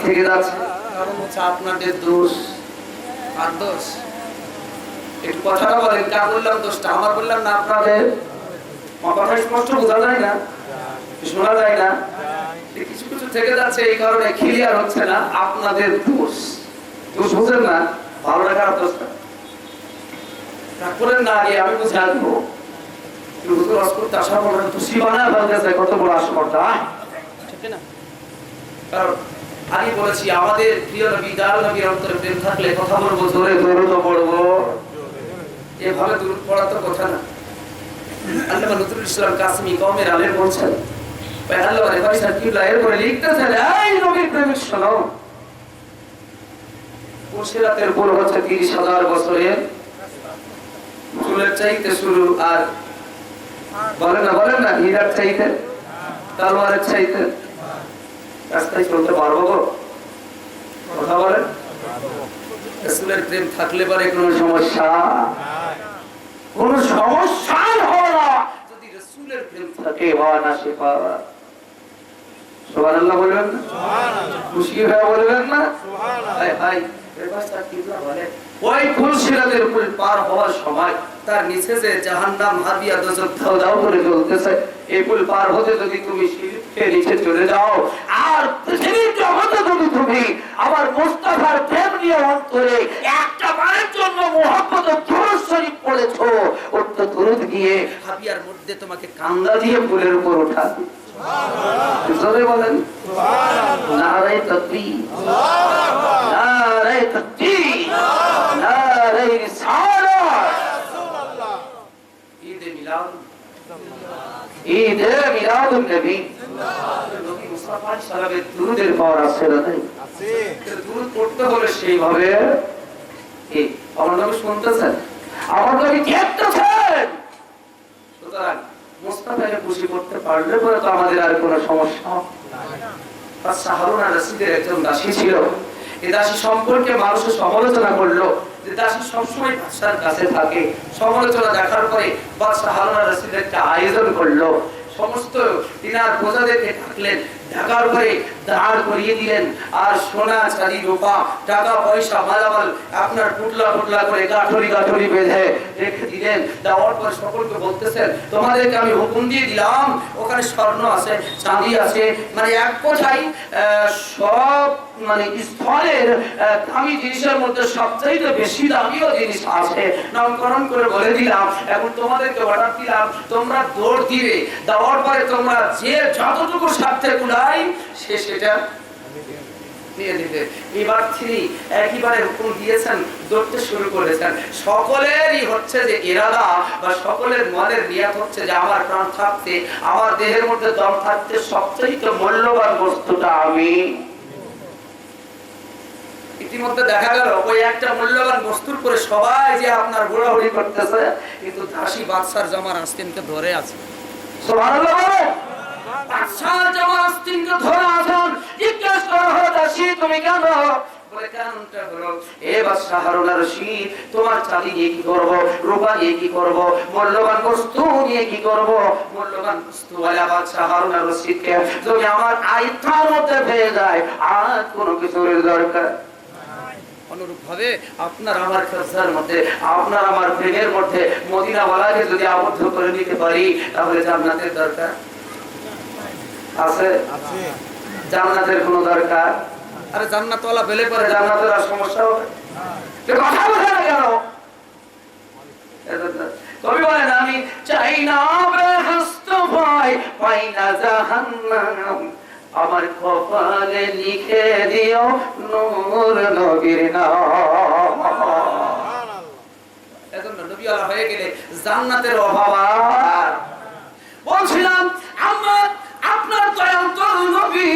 থেকে যাচ্ছে, কারণ হচ্ছে আপনাদের দোষ। আর দোষ একটু কথাটা বলেন, কা বললাম দোষটা? আমার বললাম না আপনাদের? কথা স্পষ্ট বোঝা যায় না, শোনা যায় না? কিছু কিছু থেকে যাচ্ছে, এই কারণে ক্লিয়ার হচ্ছে না। আপনাদের দোষ। দোষ বুঝেন না? ভালো না খারাপ দোষটা রাগ করেন না, আগে আমি বুঝে আসবো। করতে আসার পর খুশি বানায় ফেলতেছে, কত বড় আশা, ঠিক না? কারণ আমি বলেছি, আমাদের প্রিয় নবী দার নবীর অন্তরে প্রেম থাকলে কথা বলবো জোরে, দরুদ পড়বো। এভাবে দরুদ পড়া তো কথা না। আল্লামা নজরুল ইসলাম কাসেমি কওমের আলেম বলছেন, আল্লাহ রেফারি সাহেব কিবলা এর করে লিখতেছেন, এই নবীর প্রেমিক শোনো, পুলসিরাতের পুল হচ্ছে 30,000 বছরের চুলের চাইতে শুরু, আর বলেন না হীরার চাইতে, তলোয়ারের চাইতে। রাস্তায় চলতে পারবো গো? কথা বলেন। রাসূলের প্রেম থাকলে পরে কোনো সমস্যা হবে না। যদি রাসূলের প্রেম থাকে না সে পাওয়া। সুবহানাল্লাহ বলবেন না? সুবহানাল্লাহ। খুশি হয়ে বলবেন না? সুবহানাল্লাহ। ওই পুলসিরাতের পুল পার হওয়ার সময় তার নিচে যে জাহান্নাম হাবিয়া দোজখ দাও করে চলতেছে, এই পুল পার হতে যদি তুমি শিরকে নিচে চলে যাও, আর পৃথিবীর জগতে যদি তুমি আবার মুস্তাফার প্রেম নিয়ে অন্তরে একটা বারের জন্য মুহাব্বত দুরূদ শরীফ পড়েছো, অর্থ দুরূদ গিয়ে হাবিয়ার মধ্যে তোমাকে কান্দা দিয়ে পুলের উপর ওঠাবে। সুবহানাল্লাহ বলেন। সুবহানাল্লাহ। নারে তাকবীর, আল্লাহু নারে তাকবীর, নারে রিসালাত, রাসূলুল্লাহ। ঈদে মিলাদুন নবী, নবী মুস্তাফা সাল্লাল্লাহু দুরূদের পাওয়ার আছে না? আছে। দুরূদ পড়তে হলে সেইভাবে কি আমার নবী শুনতেছেন, আমার নবী দেখতেছেন। সুতরাং মুস্তাফাকে খুশি করতে পারলে পরে তো আমাদের আর কোনো সমস্যা না। হারুন আর-রশীদের একজন দাসী ছিল, এই দাসী সম্পর্কে মানুষের সমালোচনা করলো যে দাসী সবসময় বাদশার কাছে থাকে। সমালোচনা দেখার পরে বাদশা হারুন আর-রশীদ একটা আয়োজন করলো, সমস্ত তিনার প্রজাদেরকে ডাকলেন, ঢাকার পরে দাঁড় করিয়ে দিলেন, আর সোনা চাঁদি রূপা টাকা পয়সা মালামাল আপনার পুটলা পুটলা করে গাঠরি বেঁধে রেখে দিলেন। দেওয়ার পর সকলকে বলতেছেন, তোমাদেরকে আমি হুকুম দিয়ে দিলাম, ওখানে স্বর্ণ আছে, চাঁদি আছে, মানে এক কথায় সব মানে স্থলের দামি জিনিসের মধ্যে সবচেয়ে বেশি দামিও জিনিস আছে, নামকরণ করে বলে দিলাম। এখন তোমাদেরকে অর্ডার দিলাম, তোমরা দৌড় দিবে, দেওয়ার পরে তোমরা যে যতটুকু সাথে কুলাই সে সেটা দিয়ে দিবে। এবার তিনি একবারে হুকুম দিয়েছেন, দৌড়তে শুরু করেছেন। সকলেরই হচ্ছে যে ইরাদা বা সকলের মনের নিয়ত হচ্ছে যে আমার প্রাণ থাকতে, আমার দেহের মধ্যে দম থাকতে সবচেয়ে মূল্যবান বস্তুটা আমি। ইতিমধ্যে দেখা গেল ওই একটা মূল্যবান বস্তুর করে সবাই যে আপনার ঘোরাঘুরি করতেছে, কিন্তু দাসী বাদশার জামার আস্তিনকে ধরে আছে। সুবহানাল্লাহ বলে। বাদশার জামার আস্তিনকে ধরে আছেন, জিজ্ঞেস করা হলো, দাসী তুমি কেন? বলে কারণটা হলো, এ বাদশা হারুন আর-রশীদ, তোমার চাঁদি নিয়ে কি করব, রূপা নিয়ে কি করব, মূল্যবান বস্তু নিয়ে কি করব? মূল্যবান বস্তু ওয়ালা বাদশা হারুন আর-রশীদকে যদি আমার আয়ত্তের মধ্যে পেয়ে যায়, আর কোনো কিছুর দরকার। অনুরূপ ভাবে আপনার আমার খরচার মধ্যে, আপনার আমার প্রেমের মধ্যে মদিনাওয়ালাকে যদি আবদ্ধ করে নিতে পারি, তাহলে জান্নাতের দরকার আছে? জান্নাতের কোনো দরকার? আরে জান্নাতওয়ালা পেলে পরে জান্নাতের আর সমস্যা হবে? কথা বলে না কেন? কবি বলেন, আমি চাই না বেহেশত পাই, পাই না জাহান্নাম, আমার কপালে লিখে দিও নূর নবীর নাম। এজন্য নবী আলা হয়ে গেলে জান্নাতের অভাব আর। বলছিলাম আমরা আপনার দয়াল নবী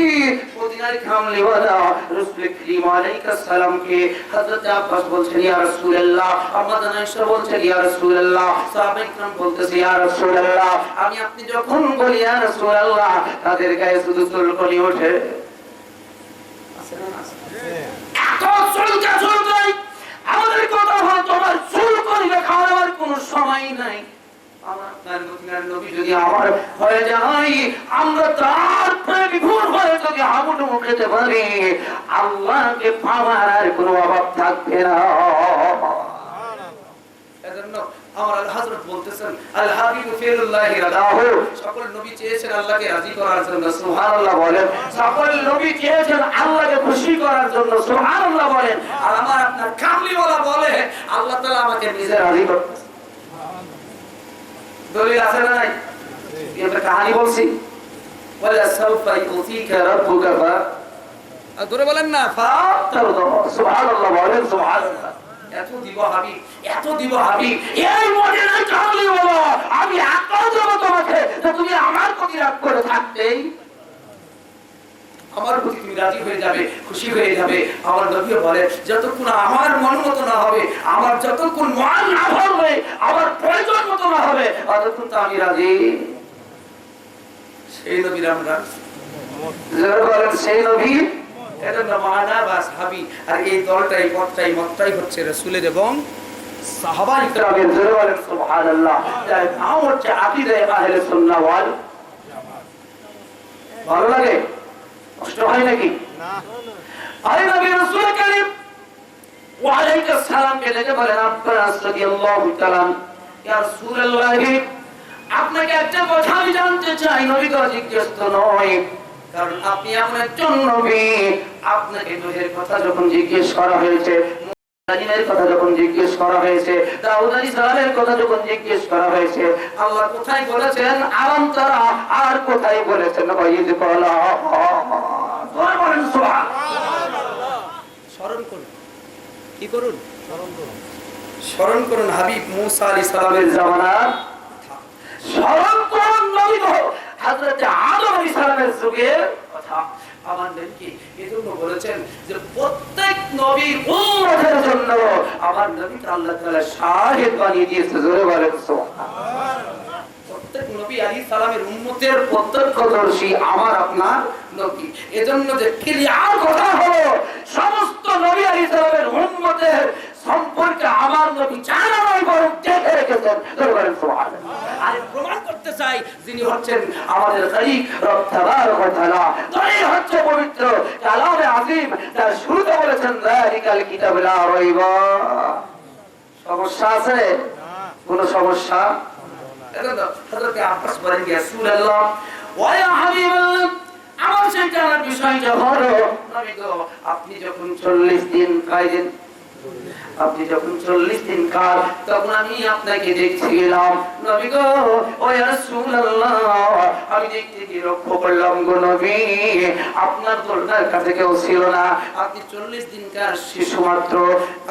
মদিনার কামলিওয়ালা রাসূল করিম আলাইহিস সালামকে হযরত আব্বাস বলছেন, ইয়া রাসূলুল্লাহ, আম্মা জান আয়েশা বলছেন, ইয়া রাসূলুল্লাহ, সাহাবায়ে কেরাম বলতেছে, ইয়া রাসূলুল্লাহ, আমি আপনি যখন বলি ইয়া রাসূলুল্লাহ, তাদের গায়ে শুধু চুলকানি ওঠে। আছে না? এত চুলকানি, আমাদের কথা হয় তোমার চুলকানি দেখার কোনো সময় নাই। আপনার মদিনার নবী যদি আমার হয়ে যায়, আমরা তার প্রেমে বিভোর হয়ে যদি হাবুডুবু খেতে পারি, আল্লাহকে পাওয়ার আর কোনো অভাব থাকবে না। এজন্য আমার আল্লাহ হযরত বলতেছেন, আল হাবিবু ফিল্লাহি রাদাহু, সকল নবী চেয়েছেন আল্লাহকে রাজি করার জন্য। সুবহানাল্লাহ বলেন। সকল নবী চেয়েছেন আল্লাহকে খুশি করার জন্য। সুবহানাল্লাহ বলেন। আর আমার আপনার কামলিওয়ালা বলে, আল্লাহ তাআলা আমাকে নিজে রাজি করতেছেন। দলিল আছে না নাই? এটা কাহিনী বলছি। ওয়ালা সাউফা ইউতিকা রাব্বুকা ফা, দূরে বলেন না, ফাতারদা। সুবহানাল্লাহ বলেন। সুবহানাল্লাহ। এত দিব হাবিব, এত দিব হাবিব, এই মদিনার কামলি বলো, আমি আঁকড়ে দেব তোমাকে, তো তুমি আমার প্রতি রাগ করে থাকতেই আমার প্রতি তুমি রাজি হয়ে যাবে, খুশি হয়ে যাবে। আমার নবীও বলে যতক্ষণ আমার মন মতো না হবে, আমার যতক্ষণ মন না ভরবে, আমার প্রয়োজন মতো না হবে, ততক্ষণ তো আমি রাজি। সেই নবীর আমরা বলেন, সেই নবী এজন্য মানা বা সাহাবী, আর এই দলটাই পথটাই মতটাই হচ্ছে রাসূলের এবং সাহাবায়ে কিরামের। জোরে বলেন সুবহানাল্লাহ। যার নাম হচ্ছে আকীদায়ে আহলে সুন্নাহ ওয়াল জামাত। ভালো লাগে? কষ্ট হয় নাকি? না। আরে নবী রাসূল করিম ওয়া আলাইহিস সালাম কে ডেকে বলেন, আব্বাস রাদিয়াল্লাহু তাআলা, ইয়া রাসূলুল্লাহ, আপনাকে একটা কথা আমি জানতে চাই। নবী তো জিজ্ঞেস তো নয়, কারণ আপনি এমন একজন নবী, আপনাকে নূহের কথা যখন জিজ্ঞেস করা হয়েছে, মুসার কথা যখন জিজ্ঞেস করা হয়েছে, দাউদ আলাইহিস সালামের কথা যখন জিজ্ঞেস করা হয়েছে, আল্লাহ কোথায় বলেছেন আলাম তারা, আর কোথায় বলেছেন ওয়াইদ ক্বালা। বলেন সুবহানাল্লাহ। স্মরণ করুন, কি করুন? স্মরণ করুন হাবিব মুসা আলাইহিস সালামের জামানা, স্মরণ করুন নবী হযরত আদম আলাইহিস সালামের যুগের কথা। আমার নবী এজন্য বলেছেন যে প্রত্যেক নবীর উম্মতের জন্য আমার নবীকে আল্লাহ তাআলা শাহিদ বানিয়ে দিয়েছে। জোরে বলেন সুবহানাল্লাহ। প্রত্যেক নবী আলাইহিস সালামের উম্মতের প্রত্যক্ষদর্শী আমার আপনার নবী। এজন্য যে ক্লিয়ার কথা হলো, সমস্ত নবী আলাইহিস সালামের উম্মতের সম্পর্কে আমার নবী জানা নয়, বরং দেখে রেখেছেন। জোরে বলেন সুবহানাল্লাহ। আর প্রমাণ করতে চাই যিনি হচ্ছেন আমাদের খালিক রব তাবারক ওয়া তাআলা, তিনি হচ্ছে পবিত্র কালামে আযীম, যার শুরুতে বলেছেন যালিকাল কিতাবু লা রাইবা। সমস্যা আছে? কোন সমস্যা? এজন্য হযরত আব্বাস বলেন, ইয়া রাসূলুল্লাহ ওয়া ইয়া হাবিবাল্লাহ, আমার সেটার বিষয়টা হলো নবী গো, আপনি যখন 40 দিন কায়দেন, আপনি যখন 40 দিন কাল, তখন আমি আপনাকে দেখছিলাম নবী গো, ও ইয়া রাসূলুল্লাহ, আমি দেখতে গিয়ে লক্ষ্য করলাম গো নবী, আপনার দোলনার কাছে কেউ ছিল না। আপনি 40 দিনকার শিশু মাত্র,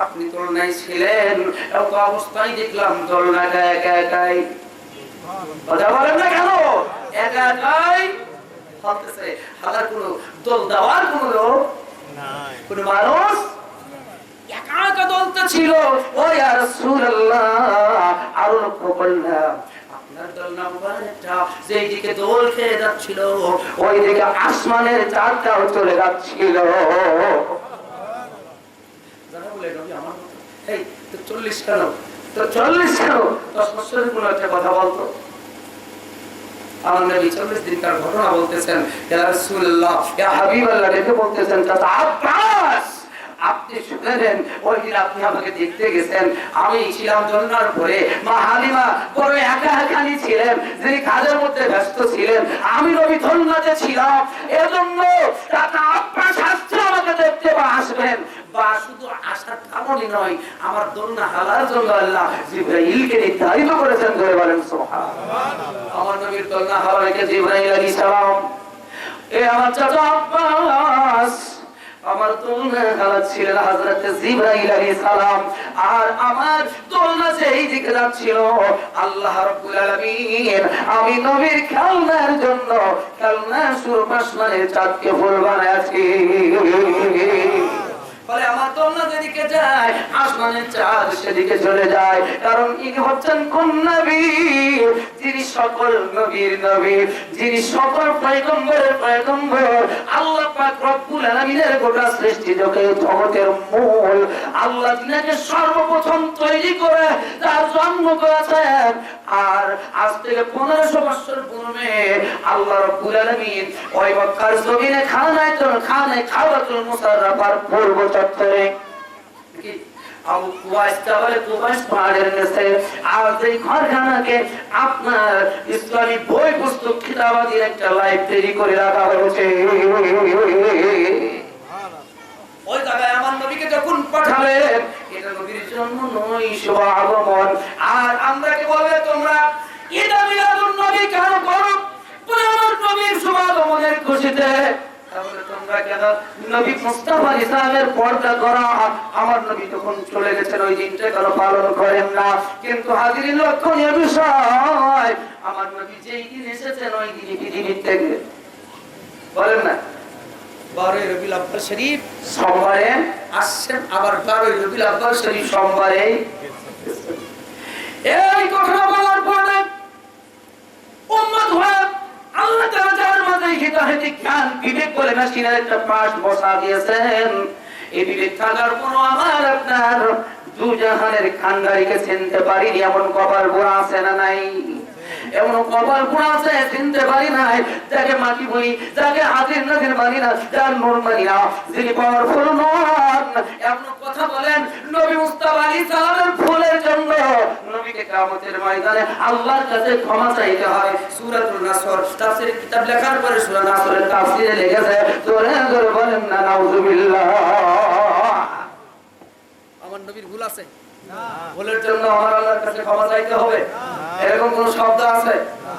আপনি দোলনায় ছিলেন। এত অবস্থায় দেখলাম দোলনাটা একা একাই, কথা বলেন না কেন? একা একাই চলতেছে, হাজার কোনো দোল দেওয়ার কোনো লোক নাই, কোনো মানুষ একা একা দোলতে ছিল। ও ইয়া রাসূলুল্লাহ, আরো লক্ষ্য করলাম আপনার দোলনা মুবারকটা যেই দিকে দোল খেয়ে যাচ্ছিল, ওই দিকে আসমানের চাঁদটাও চলে যাচ্ছিল। যারা বলে নবী আমার মতো, এই তো 40 কেন, তো 40 কেন, 10 বছরের কোনো একটা কথা বলতো। আমার নবী 40 দিনকার ঘটনা বলতেছেন, ইয়া রাসূলুল্লাহ, ইয়া হাবিবাল্লাহ, দেখে বলতেছেন চাচা আব্বাস, আপনি শুনেন ওই দিন আপনি আমাকে দেখতে গেছেন, আমি ছিলাম দোলনার পরে, মা হালিমা বড় একা একানি ছিলেন, যিনি কাজের মধ্যে ব্যস্ত ছিলেন, আমি নবী দোলনাতে ছিলাম। এজন্য চাচা আব্বাস আসছে আমাকে দেখতে বা আসবেন, বা শুধু আসার কারণই নয়, আমার দোলনা হালার জন্য আল্লাহ জিবরাইলকে নির্ধারিত করেছেন। ধরে বলেন সুবহানাল্লাহ। আমার নবীর দোলনা হালাকে জিবরাইল আলাইহিস সালাম, এ আমার চাচা আব্বাস, আমার দোলনা হালাত ছিলেন হযরত জিবরাইল আলাইহিস সালাম, আর আমার দোলনা যেই দিকে যাচ্ছিল, আল্লাহ রাব্বুল আলামিন আমি নবীর খেলনার জন্য খেলনা সুরমা আসমানের চাঁদকে ফুল বানাইছি। ফলে আমার দোলনা যেদিকে যায়, আসমানের চাঁদ সেদিকে চলে যায়, কারণ ইনি হচ্ছেন কোন নবী, যিনি সকল নবীর নবী, যিনি সকল পয়গম্বরের পয়গম্বর, আল্লাহ পাক রব্বুল আলামিনের গোটা সৃষ্টি জগতের মূল, আল্লাহ যিনাকে সর্বপ্রথম তৈরি করে তার জন্ম করেছেন। আর আজ থেকে 1500 বছর পূর্বে আল্লাহ রাব্বুল আলামিন ওই মক্কার জমিনে খানায় কাবাতুল মুশাররাফার পূর্ব চত্বরে আবু কুবাইস তাহলে কুবাইস পাহাড়ের নিচে আজ এই ঘরখানাকে আপনার ইসলামী বই পুস্তক কিতাবাদির একটা লাইব্রেরি করে রাখা হয়েছে। ওই জায়গায় আমার নবীকে যখন পাঠালেন, এটা নবীর জন্য নয়, শুভ আগমন। আর আমরা কি বলবে তোমরা ঈদ মিলাদুন নবী কেন করো? বলে আমার নবীর শুভ আগমনের খুশিতে, তাহলে তোমরা কেন নবী মুস্তাফা ইসলামের পর্দা করা আমার নবী যখন চলে গেছেন ওই দিনটা কেন পালন করেন না? কিন্তু হাজিরিন লক্ষণীয় বিষয়, আমার নবী যেই দিন এসেছেন ওই দিনই পৃথিবীর থেকে, বলেন না, 12 রবিউল আউয়াল শরীফ সোমবারে আসছেন, আবার 12 রবিউল আউয়াল শরীফ সোমবারে। এই কথা বলার পরে উম্মত হয়ে আল্লাহ তাআলা যার মাঝে হিদায়াত জ্ঞান বিবেক বলে না সিনার একটা পাশ বসা দিয়েছেন। এই বিবেক থাকার পর আমার আপনার দুজাহানের খানদারিকে চিনতে পারিনি এমন কপাল পোড়া আছে না নাই? এমন কপাল পোড়া আছে চিনতে পারি নাই, যাকে মাটি বলি, যাকে হাতের নাদের মানি না, যার নূর মানি না, যিনি পাওয়ারফুল নন। এমন কথা বলেন নবী মুস্তাফা আলাইহিস সালামের ফুলের জন্য নবীকে কিয়ামতের ময়দানে আল্লাহর কাছে ক্ষমা চাইতে হয়। সূরাতুল নাসর তাফসীরের কিতাব লেখার পরে সূরা নাসরের তাফসীরে লেগেছে, জোরে জোরে বলেন না নাউযুবিল্লাহ। আমার নবীর ভুল আছে? ভুলের জন্য আমার আল্লাহর কাছে ক্ষমা চাইতে হবে, এরকম কোন শব্দ আছে?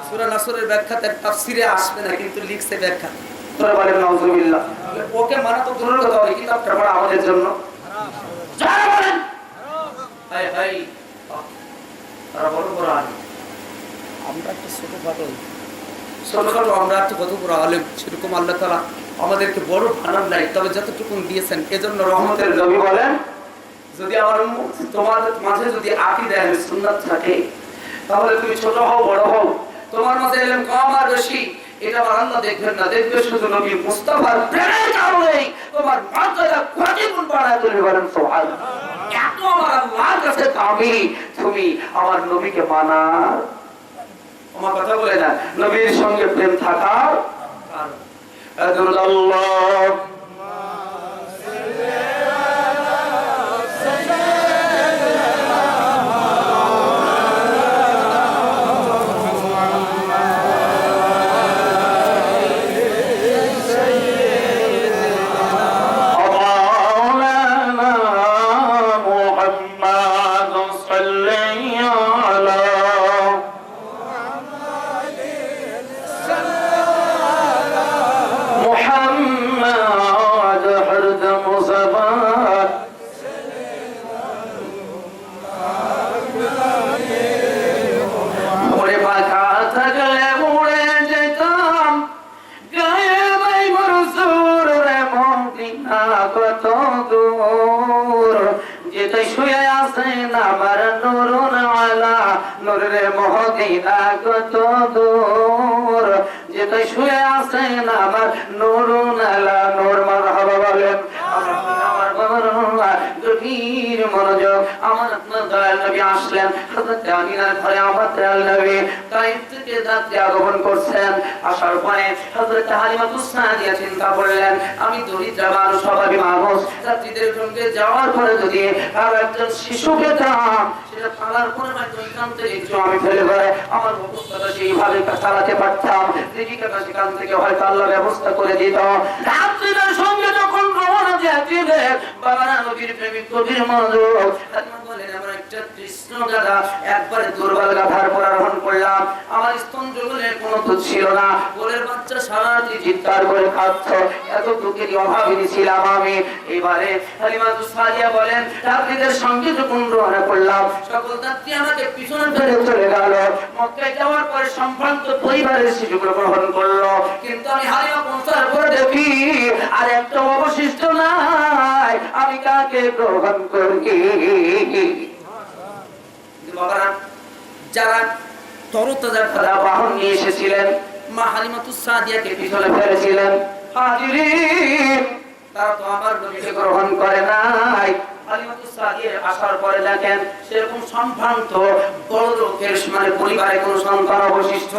সূরা নাসরের ব্যাখ্যাতে তাফসীরে আসবে না, কিন্তু লিখছে ব্যাখ্যা। তোরা বলেন নাউযুবিল্লাহ। ওকে মানা তো দূরের কথা, ওই কিতাবটা পড়া আমাদের জন্য যারা বলেন হাই হাই তারা বড় বড় আলেম, আমরা একটু ছোটখাটো, আমরা একটু কত বড় আলেম, সেরকম আল্লাহ তাআলা আমাদেরকে বড় বানান নাই, তবে যতটুকু দিয়েছেন এজন্য রহমতের নবী বলেন, যদি আমার তোমাদের মাঝে যদি আকীদা আহলে সুন্নাত থাকে, তাহলে তুমি ছোট হও বড় হও, তোমার মাঝে ইলম কম আর বেশি এটা আমার আল্লাহ দেখবেন না, দেখবে শুধু নবী মুস্তাফার প্রেমের কারণে তোমার মর্যাদা কোটি গুণ বাড়ায় তুলবে। বলেন সুবহানাল্লাহ। এত আমার আল্লাহর কাছে দামি, তুমি আমার নবীকে মানার, আমার কথা বলে না, নবীর সঙ্গে প্রেম থাকার কারণ। আল্লাহ মহদিনা কত দূর, যেতে শুয়ে আছেন আমার নূরুন আলা নূর। মারহাবা বলেন। আমার বাবার গভীর মনোযোগ, আমার আপনার দয়াল নবী আসলেন হযরত আমিনার ঘরে। আমার দয়াল নবী তাইফ থেকে যাত্রী আগমন করছেন, আসার পরে হযরত হালিমাতুস সাদিয়া চিন্তা করলেন, আমি দরিদ্র মানুষ, স্বভাবী মানুষ, যাত্রীদের সঙ্গে যাওয়ার পরে যদি আর একজন শিশুকে দাম সেটা ফালার পরে হয়তো এখান থেকে একটু আমি ফেলে করে আমার অবস্থাটা সেইভাবে চালাতে পারতাম, জীবিকাটা সেখান থেকে হয়তো আল্লাহ ব্যবস্থা করে দিত। যাত্রীদের সঙ্গে যখন রওনা দিয়েছিলেন, বাবারা নবীর প্রেমিক গভীর মনোযোগ, বলেন আমার একটা কৃষ্ণ গাধা, একবারে দুর্বল গাধার পর আরোহণ করলাম, আমার স্তন যৌবনের কোনো দুধ ছিল না, কোলের বাচ্চা সারাটি চিৎকার করে খাচ্ছ, এত দুঃখেরই অভাবিনী ছিলাম আমি। এবারে হালিমাতুস সাদিয়া বলেন, যাত্রীদের সঙ্গে যখন রওনা করলাম, সকল যাত্রী আমাকে পিছনে ফেলে চলে গেল। মক্কায় যাওয়ার পরে সম্ভ্রান্ত পরিবারের শিশুগুলো গ্রহণ করলো, কিন্তু আমি হালিমা পৌঁছার পরে দেখি আর একটা অবশিষ্ট নাই, আমি কাকে গ্রহণ করি? বাবারা যারা তরতাজা ভরা বাহন নিয়ে এসেছিলেন, মা হালিমাতুস সাদিয়াকে পিছনে ফেলেছিলেন, হাজিরিন তারা তো আমার নবীকে গ্রহণ করে নাই। হালিমাতুস সাদিয়া আসার পরে দেখেন সেরকম সম্ভ্রান্ত বড় লোকের মানে পরিবারে কোনো সন্তান অবশিষ্ট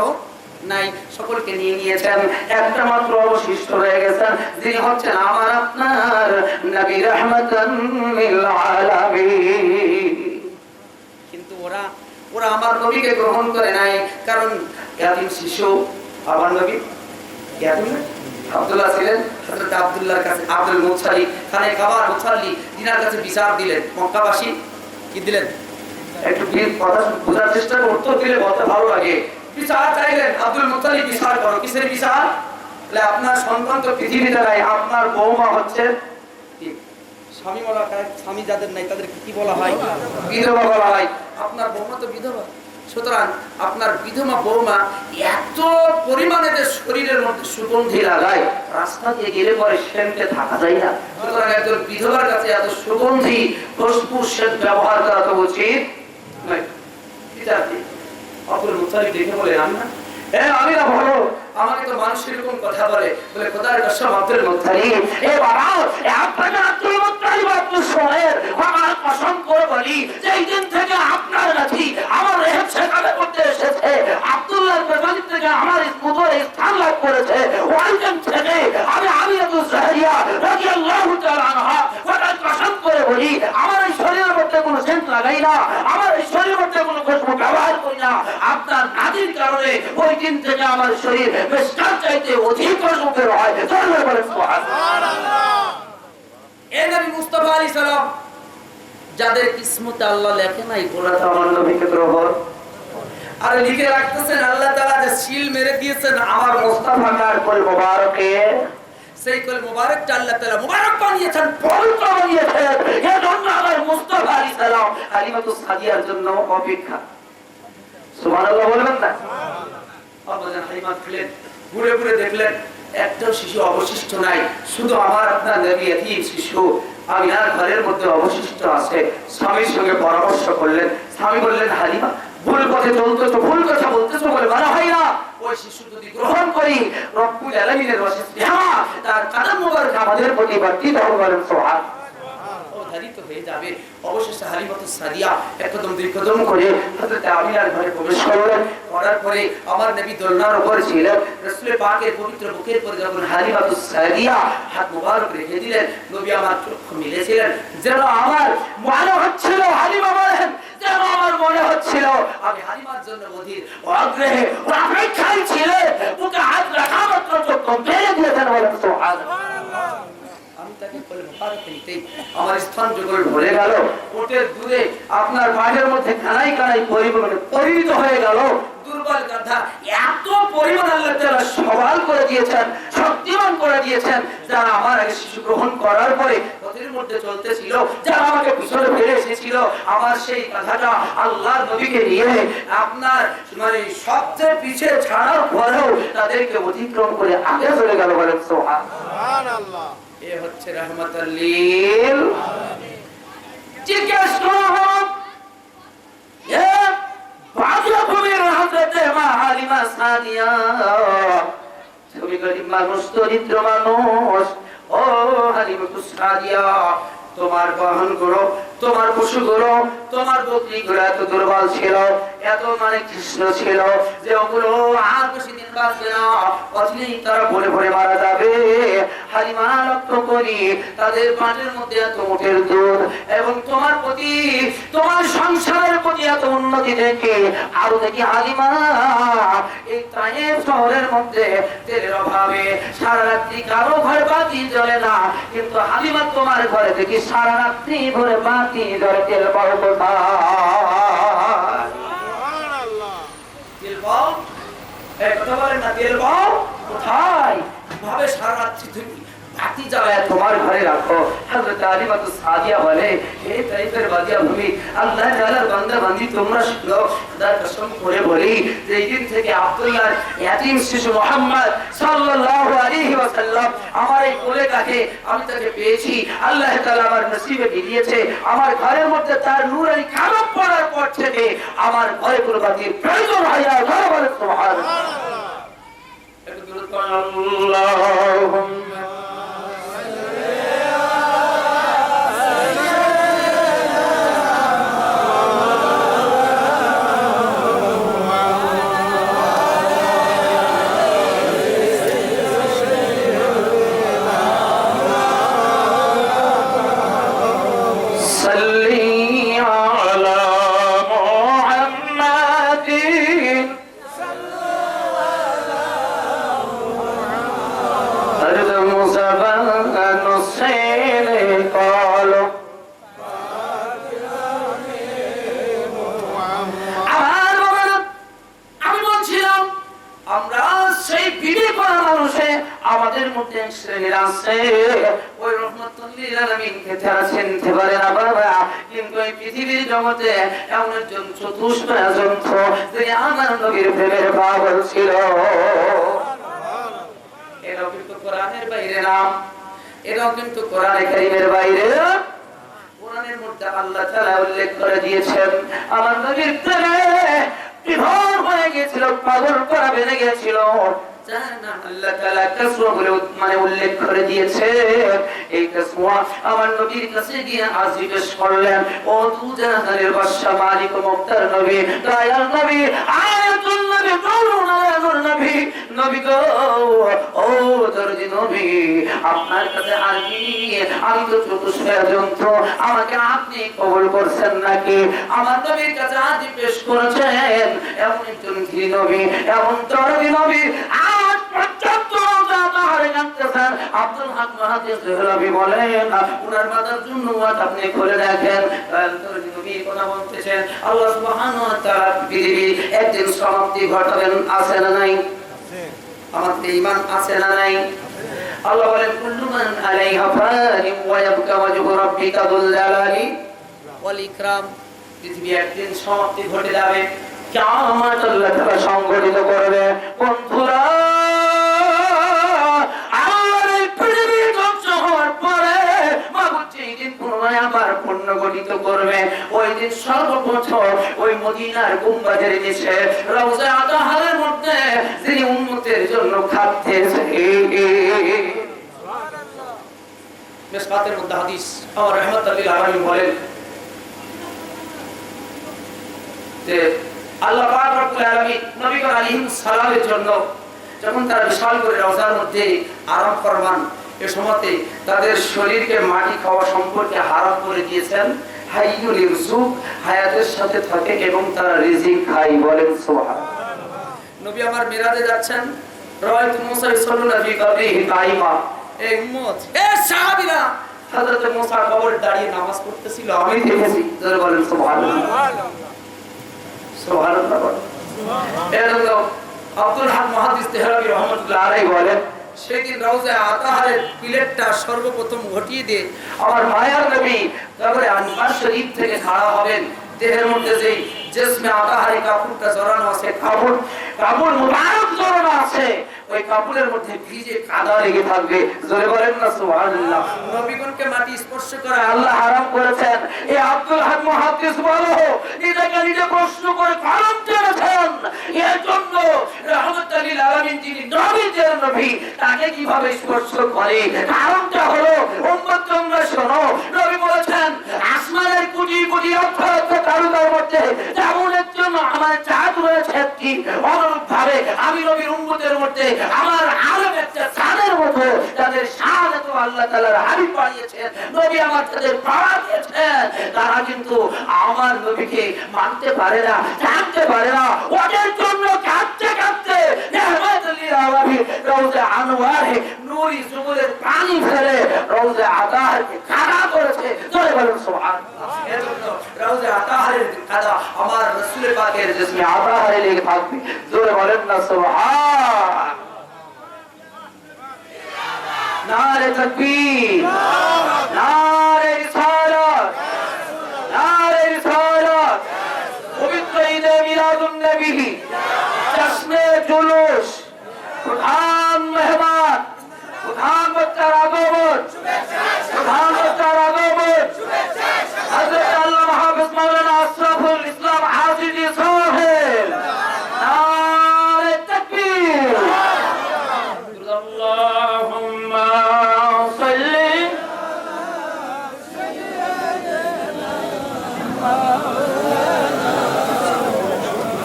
নাই, সকলকে নিয়ে নিয়েছেন, একটা মাত্র অবশিষ্ট রয়ে গেছেন, যিনি হচ্ছেন আমার আপনার নবী রাহমাতান লিল আলামিন। কিন্তু ওরা আমার নবীকে গ্রহণ করে নাই, কারণ ইয়াতীম শিশু। আমার নবী ইয়াতীম আব্দুল্লাহ ছিলেন, হযরত আব্দুল্লাহর কাছে আব্দুল মুত্তালিব খানে খাবার মুত্তালি দিনার কাছে বিচার দিলেন। মক্কাবাসী কি দিলেন? একটু কথা বোঝার চেষ্টা করো, উত্তর দিলে বলতে ভালো লাগে। বিচার চাইলেন, আব্দুল মুত্তালিব বিচার করো। কিসের বিচার? বলে আপনার সন্তান তো পৃথিবীতে নাই, আপনার বৌমা হচ্ছে স্বামী বলা হয়, স্বামী যাদের নাই তাদেরকে কি বলা হয়? বিধবা বলা হয়। আপনার বৌমা তো বিধবা, সুতরাং আপনার বিধবা বৌমা এত পরিমাণে যে শরীরের মধ্যে সুগন্ধি লাগায়, রাস্তা দিয়ে গেলে পরে সেন্টে থাকা যায় না। সুতরাং একজন বিধবার কাছে এত সুগন্ধি খুশবু সেন্ট ব্যবহার করা তো উচিত নয়। আব্দুল মুত্তালিব দেখে বলে আমি না, আমি না বলো, আমাকে তো মানুষ এরকম কথা বলে, বলে খোদার কসম আব্দুল মুত্তালিব, বাবা আপনাকে আব্দুল মুত্তালিব আপনি শোনেন, আমার কসম করে বলি যেই দিন থেকে আপনার কাছে আমার রেহেব শেখাতে করতে এসেছে, আব্দুল্লাহর বেমানির থেকে আমার মুদরে স্থান লাভ করেছে, ওই দিন থেকে আমি আমিনাতুল জাহরিয়া রাদিয়াল্লাহু তাআলা আনহা খোদার কসম করে বলি আমার এই শরীরের মধ্যে কোনো সেন্ট লাগাই না, আমার এই শরীরের মধ্যে কোনো খুশবু ব্যবহার করি না। আপনার নাদির কারণে ওই দিন থেকে আমার শরীর বেশকার চাইতে অধিক খুশবুর হয়। চলবে বলেন সুবহানাল্লাহ। এই নবী মুস্তাফা আলাইহিস সালাম যাদের কিসমতে আল্লাহ লেখে নাই, ওরা তো আমার নবীকে দ্রোহর আর লিখে রাখতেছেন, আল্লাহ তাআলা যে সিল মেরে দিয়েছেন আমার মুস্তাফার কোল মোবারকে, সেই কোল মোবারকটা আল্লাহ তাআলা মোবারক বানিয়েছেন, পবিত্র বানিয়েছেন। এজন্য আমার মুস্তাফা আলাইহিস সালাম হালিমাতুস সাদিয়ার জন্য অপেক্ষা। সুবহানাল্লাহ বলবেন না? আব্বাজান হালিমা খেলেন, ঘুরে ঘুরে দেখলেন একটাও শিশু অবশিষ্ট নাই, শুধু আমার আপনার নবী এতিম শিশু আমিনার ঘরের মধ্যে অবশিষ্ট আছে। স্বামীর সঙ্গে পরামর্শ করলেন, স্বামী বললেন হালিমা ভুল পথে চলতেছো, ভুল কথা বলতেছো বলে বলা হয় না, ওই শিশু যদি গ্রহণ করি রব্বুল আলামিনের ওয়াসিয়া তার কাদম মোবারক আমাদের প্রতি বর্তিত হবে। বলেন সুবহানাল্লাহ। ধারিত হয়ে যাবে। অবশেষে হালিমাতুস সাদিয়া একদম দীর্ঘদম করে হযরত আমিনার ঘরে প্রবেশ করলেন। করার পরে আমার নবী দোলনার উপর ছিলেন, রাসূল পাকের পবিত্র বুকের উপর যখন হালিমাতুস সাদিয়া হাত মোবারক রেখে দিলেন, নবী আমার চক্ষু মিলেছিলেন, যেন আমার মনে হচ্ছিল, হালিমা বলেন যেন আমার মনে হচ্ছিল আমি হালিমার জন্য অধীর আগ্রহে অপেক্ষায় ছিলেন, বুকে হাত রাখা মাত্র চক্ষু মেলে দিয়েছেন। বলেন সুবহানাল্লাহ। আমার স্থান যখন ভরে গেল, ওটের দুধে আপনার মাঠের মধ্যে কানাই কানাই পরিণত হয়ে গেল। দুর্বল গাধা এত পরিমাণ আল্লাহ তাআলা সওয়াল করে দিয়েছেন, শক্তিমান করে দিয়েছেন, যারা আমার আগে শিশু গ্রহণ করার পরে পথের মধ্যে চলতেছিল, যারা আমাকে পিছনে ফেলে এসেছিল, আমার সেই গাধাটা আল্লাহর নবীকে নিয়ে আপনার মানে সবচেয়ে পিছিয়ে ছাড়ার পরেও তাদেরকে অতিক্রম করে আগে চলে গেল। বলেন সুবহানাল্লাহ। এ হচ্ছে রাহমাতুল লিল আলামিন। জিজ্ঞেস করা হোক এ বাদরপুরের হযরতে মা হালিমা সাদিয়া, তুমি গরিব মানুষ, দরিদ্র মানুষ, ও হালিমাতুস সাদিয়া তোমার বাহন গুলো, তোমার পশু গুলো, তোমার বকরি গুলো এত দুর্বল ছিল, এত মানে কৃষ্ণ ছিল যে ওগুলো আর বেশি দিন বাঁচবে না, অচিরেই তারা ভরে ভরে মারা যাবে। হালিমা লক্ষ্য করি তাদের পাটের মধ্যে এত উটের দুধ এবং তোমার প্রতি, তোমার সংসারের প্রতি এত উন্নতি দেখে আরো দেখি হালিমা এই তায়েফ শহরের মধ্যে তেলের অভাবে সারা রাত্রি কারো ঘরে বাতি জ্বলে না, কিন্তু হালিমা তোমার ঘরে দেখি সারা রাত্রি ভরে বাতি জ্বলে। তেল পাও কোথায়? তেল পাও কথা বলে না, তেল পাও কোথায়? ভাবে সারা রাত্রি তুমি বাতি জ্বালায় তোমার ঘরে রাখো। হযরত হালিমাতুস সাদিয়া বলে, হে তাইফের বাদিয়া ভূমি, আল্লাহ তাআলার বান্দা বান্দি তোমরা শুনো, খোদার কসম করে বলি যে এই দিন থেকে আব্দুল্লাহর ইয়াতীম শিশু মুহাম্মদ সাল্লাল্লাহু আলাইহি ওয়াসাল্লাম আমার এই কোলে কাছে আমি তাকে পেয়েছি, আল্লাহ তাআলা আমার নসিবে দিয়েছে। আমার ঘরের মধ্যে তার নূরানি কালম পড়ার পর থেকে আমার ঘরে কোনো বাতির প্রয়োজন হয় না। বলেন সুবহানাল্লাহ। একটু দরুদ পড়ুন, আল্লাহুম্মা শ্রেণীর আছে ওই রহমাতুল লিল আলামিনকে তারা চিনতে পারে না বাবা, কিন্তু এই পৃথিবীর জগতে এমন একজন চতুষ্প যন্ত্র যিনি আমার নবীর প্রেমের পাগল ছিল। এটাও কিন্তু কোরআনের বাইরে না, এটাও কিন্তু কোরআনে কারীমের বাইরে। কোরআনের মধ্যে আল্লাহ তাআলা উল্লেখ করে দিয়েছেন আমার নবীর প্রেমে বিভোর হয়ে গিয়েছিল, পাগল করা বেড়ে গিয়েছিল। আল্লাহ তাআলা কাসওয়া বলে মানে উল্লেখ করে দিয়েছে। এই কাসওয়া আমার নবীর কাছে গিয়ে আরজি পেশ করলেন, ও দু জাহানের বাদশা মালিক ও মুক্তার নবী, দয়াল নবী, আয়াতুল নবী, নূরুল আয়াতুল নবী, নবী গো, ও দরদি নবী, আপনার কাছে আরজি, আমি তো চতুষ্পদ যন্ত্র, আমাকে আপনি কবুল করছেন নাকি? আমার নবীর কাছে আরজি পেশ করেছেন এমন একজন ধীর নবী, এমন দরদি নবী। আব্দুল হক মুহাদ্দিস দেহলভী বলেন উনার মাথার জন্য আপনি খুলে দেখেন, নবী কথা বলতেছেন আল্লাহ সুবহানাহু ওয়া তাআলা পৃথিবী একদিন সমাপ্তি ঘটাবেন, আছে না নাই? আমাদের ঈমান আছে না নাই? আল্লাহ বলেন কুল্লু মান আলাইহা ফানি ওয়া ইয়াবকা ওয়াজহু রাব্বিকা যুল জালালি ওয়াল ইকরাম। পৃথিবী একদিন সমাপ্তি ঘটে যাবে, কিয়ামত আল্লাহ তাআলা সংঘটিত করবে। বন্ধুরা, আবার পুনর্গঠিত করবে। ওই দিন সর্বপ্রথম ওই মদিনার গুম্বাজের নিচে রওজা আতাহারের মধ্যে যিনি উম্মতের জন্য খাদ্যেছে, সুবহানাল্লাহ। মিসকাতের মধ্যে হাদিস আমার রাহমাতুল লিল আলামিন বলেন যে আল্লাহ পাক রব্বুল আলামিন নবী আলাইহিস সালামের জন্য যখন তারা বিশাল করে রওজার মধ্যে আরাম ফরমান, এ সময়তে তাদের শরীরকে মাটি খাওয়া সম্পর্কে হারাম করে দিয়েছেন। হাইয়ুল ইরজুক, হায়াতের সাথে থাকে এবং তারা রিজিক খায়, বলেন সুবহানাল্লাহ। নবী আমার মিরাজে যাচ্ছেন, রাআইতু মুসা ইসাল্লু ফি কবরিহি কাইমা, এই উম্মত, এ সাহাবীরা, হযরত মুসা কবরে দাঁড়িয়ে নামাজ পড়তেছিল, আমি দেখেছি, যারা বলেন সুবহানাল্লাহ, সুবহানাল্লাহ। এজন্য আব্দুল হক মুহাদ্দিস দেহলভী রাহমাতুল্লাহ আলাইহি বলেন সেদিন রওজা আতাহারের প্লেটটা সর্বপ্রথম ঘটিয়ে দিয়ে আমার মায়ার নবী তারপরে আনবার শরীফ থেকে খাড়া হবেন। দেহের মধ্যে যেই জিসমে আতাহারি কাপড়টা জড়ানো আছে, কাপড় মুবারক জড়ানো আছে, ওই কাপড়ের মধ্যে ভিজে কাদা লেগে থাকবে, জোরে বলেন না সুবহানাল্লাহ। নবীগণকে মাটি স্পর্শ করা আল্লাহ হারাম করেছেন। এই আব্দুল হক মুহাদ্দিস বলো নিজেকে নিজে প্রশ্ন করে কারণ করেছেন, এর জন্য রাহমাতুল লিল আলামিন যিনি নবীদের নবী তাকে কিভাবে স্পর্শ করে? কারণটা হলো উম্মত তোমরা শোনো, নবী বলেছেন আসমানের কোটি কোটি অক্ষর কারুকার মধ্যে যেমন একজন আমার চাঁদ রয়েছে কি অনুরূপ ভাবে আমি নবীর উম্মতের মধ্যে আমার আরো একটা চাঁদের মতো তাদের শান এত আল্লাহ তাআলার হাবিব বানিয়েছেন, নবী আমার তাদের পাওয়া দিয়েছেন। তারা কিন্তু আমার নবীকে মানতে পারে না, জানতে পারে না, ওদের জন্য কাঁদতে কাঁদতে রাহমাতুল লিল আলামিন রওজা আনোয়ারে নূরি সুবুলের পানি ফেলে রওজা আতাহারকে কাদা করেছে, জোরে বলুন সুবহানাল্লাহ। এজন্য রওজা আতাহারের কাদা আমার রাসূল পাকের জিসমে আতাহারে লেগে থাকবে, জোরে বলেন না সুবহান। নারে তাকবীর, নারে রিসালাত, নারে রিসালাত। পবিত্র ঈদে মিলাদুন নবী, জশ্নে জুলুস, প্রধান মেহমান, প্রধান বক্তার আগমন, প্রধান বক্তার আগমন হযরত আল্লামা হাফেজ মাওলানা আশরাফুল ইসলাম হাফিজি সাহেব। নারে তাকবীর, আল্লাহুম্মা সাল্লি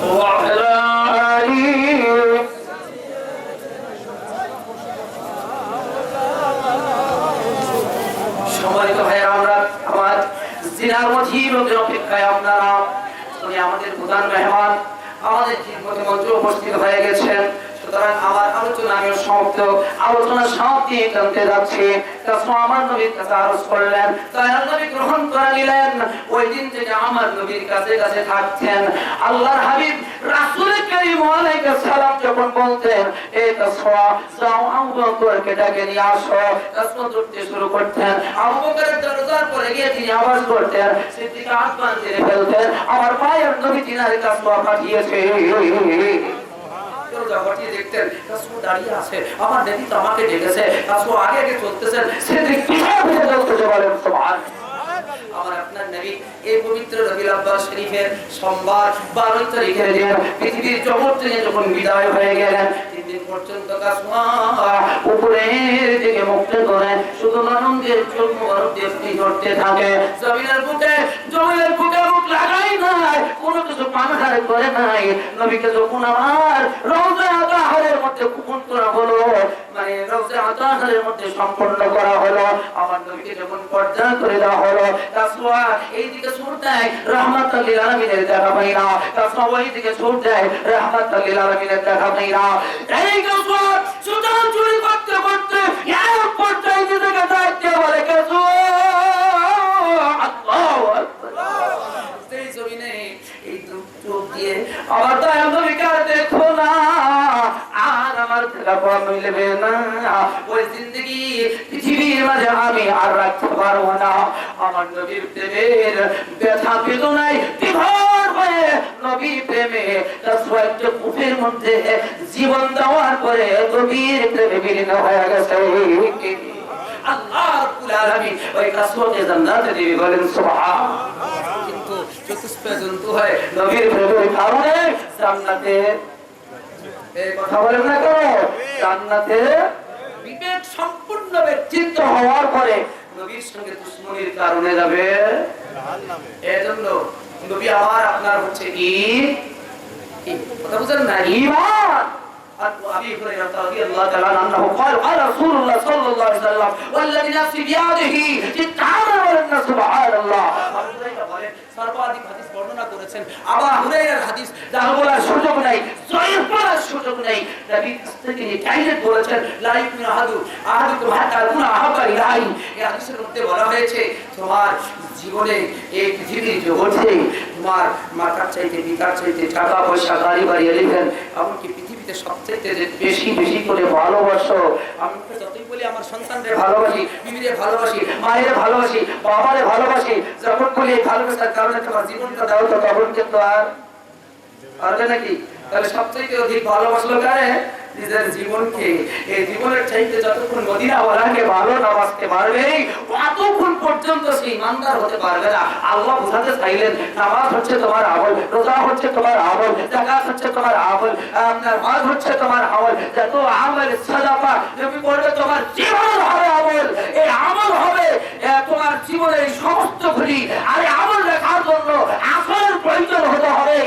ওয়া আলা আলিহি। সম্মানিত ভাইরা, আমরা আমার জিনার মধ্যেই অপেক্ষায় আপনারা উনি আমাদের প্রধান মেহমান আমাদের মঞ্চে উপস্থিত হয়ে গেছেন। সুতরাং আমার আলোচনা আমি আলোচনা সমাপ্তি টানতে যাচ্ছি। রাসূল আমার নবীর কাছে আরজ করলেন, দয়াল নবী গ্রহণ করে নিলেন। ওই দিন থেকে আমার নবীর কাছে কাছে থাকতেন। আল্লাহর হাবিব রাসূল কারীম আলাইহিস সালাম যখন বলতেন, এই তাসওয়া যাও আবু বকরকে ডেকে নিয়ে আসো, তাসওয়া করতে শুরু করতেন। আবু বকরের দরজার পরে গিয়ে তিনি আওয়াজ করতেন, সিদ্দিক আদমান দিয়ে ফেলতেন, আমার মায়ের নবী তিনার তাসওয়া পাঠিয়েছে। দেখতেন দাঁড়িয়ে আছে, আমার দেখি তো আমাকে ডেকেছে, আগে আগে চলতেছেন, সিদ্দিক পিছনে পিছনে চলতেছে, বলেন সুবহানাল্লাহ। আমার আপনার নবী এই পবিত্র রবিউল আউয়াল শরীফের সোমবার 12 তারিখের দিন পৃথিবীর জগৎ থেকে যখন বিদায় হয়ে গেলেন, 3 দিন পর্যন্ত কাসমা উপরের দিকে মুক্ত করে শুধু আনন্দের চোখ মোবারক দিয়ে ধরতে থাকে। জমিনের বুকে মুখ লাগাই নাই, কোনো কিছু পানহার করে নাই। নবীকে যখন আমার রওজা আতাহারের মধ্যে কুপন করা হলো, মানে রওজা আতাহারের মধ্যে সম্পন্ন করা হলো, আমার নবীকে যখন পর্দা করে দেওয়া হলো, তাসওয়া এইদিকে ছুট দেয়, রাহমাতুল লিল আলামিনের দেখা পাই না। তাসওয়া এইদিকে ছুট দেয়, রাহমাতুল লিল আলামিনের দেখা পাই না। এই তাসওয়া সুতান চুরি করতে করতে এক পর্যায়ে দিকে যাইতে বলে কাসু আল্লাহু আকবার। সেই জমিনে এই চোখ দিয়ে আমার দয়াল নবীকে দেখো না, আর আমার দেখা পাওয়া মিলবে না। ওই জিন্দেগি পৃথিবীর মাঝে আমি আর রাখতে পারবো না। আমার নবীর প্রেমের ব্যথা বেদনায় বিভোর হয়ে নবী প্রেমে তাসওয়াতে কুফের মধ্যে জীবন দেওয়ার পরে নবীর প্রেমে বিলীন হয়ে গেছে। আল্লাহ রাব্বুল আলামিন ওই তাসওয়াতে জান্নাতে দিবে, বলেন সুবহানাল্লাহ। কিন্তু চতুষ্পদন্ত হয় নবীর প্রেমের কারণে জান্নাতে, এই কথা বলেন না কেন, জান্নাতে বিবেক সম্পূর্ণ ব্যক্তিত্ব হওয়ার পরে নবীর সঙ্গে দুশমনির কারণে যাবে জাহান্নামে। এজন্য নবী আমার আপনার হচ্ছে কি কথা বুঝেন না, ঈমান। أبي هريرة رضي الله تعالى عنه قال قال رسول الله صلى الله عليه وسلم والذي نفسي بيده تتعامل سبحان الله। সর্বাধিক হাদিস বর্ণনা করেছেন আবু হুরায়রার হাদিস, যা বলার সুযোগ নাই, জয়ীফ বলার সুযোগ নেই। নবী থেকে ডাইরেক্ট বলেছেন লা ইউমিনু আহাদুকুম হাত্তা ইয়াকুনা আহাব্বা ইলাইহি। এই হাদিসের মধ্যে বলা হয়েছে তোমার জীবনে এই পৃথিবীর জগতে তোমার মাতার চাইতে পিতার চাইতে টাকা পয়সা গাড়ি বাড়ি এলিভেন এমনকি পৃথিবীতে সবচাইতে বেশি বেশি করে ভালোবাসো। আমি যতই বলি আমার সন্তানদের ভালোবাসি, বিবিরে ভালোবাসি, মায়ের ভালোবাসি, বাবারে ভালোবাসি, যখন বলি এই ভালোবাসার কারণে তোমার জীবনটা দাও, তো তখন কিন্তু আর পারবে নাকি? তাহলে সবচাইতে অধিক ভালোবাসলো কারে? নিজের জীবনকে। এই জীবনের চাইতে যতক্ষণ মদিনাওয়ালাকে ভালো না বাসতে পারবে, ততক্ষণ পর্যন্ত সেই ইমানদার হতে পারবে না। আল্লাহ বুঝাতে চাইলেন নামাজ হচ্ছে তোমার আমল, রোজা হচ্ছে তোমার আমল, যাকাত হচ্ছে তোমার আমল, আপনার হজ হচ্ছে তোমার আমল, যত আমল সাদাকা নবী বলবে তোমার জীবন হবে আমল। এই আমল হবে তোমার জীবনের সমস্ত ঘড়ি। আর এই আমল রাখার জন্য আসলের প্রয়োজন হতে হবে।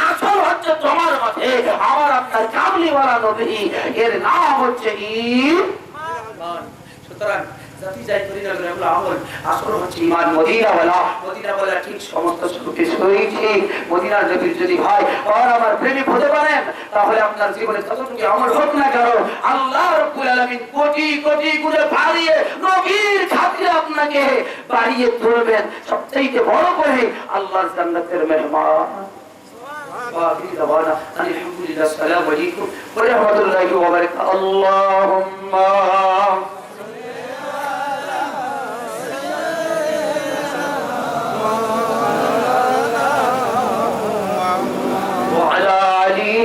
আসল হচ্ছে তোমার মাঝে আমার আপনার কামলিওয়ালা নবী, এর নাম হচ্ছে ঈমান। সুতরাং জাতি যাই করি না কেন আমল আসল হচ্ছে ঈমান। মদিনাওয়ালা ঠিক সমস্ত কিছুই ঠিক। মদিনার নবীর যদি ভাই আর আমার প্রেমিক হতে পারেন, তাহলে আপনার জীবনে যতটুকু আমল হোক না কেন, আল্লাহ রাব্বুল আলামিন কোটি কোটি গুণে বাড়িয়ে নবীর খাতিরে আপনাকে বাড়িয়ে তুলবেন। সবচেয়ে বড় করে আল্লাহর জান্নাতের মেহমান। وآخر دعوانا أن الحمد لله السلام عليكم ورحمة الله وبركاته. اللهم وعلى علي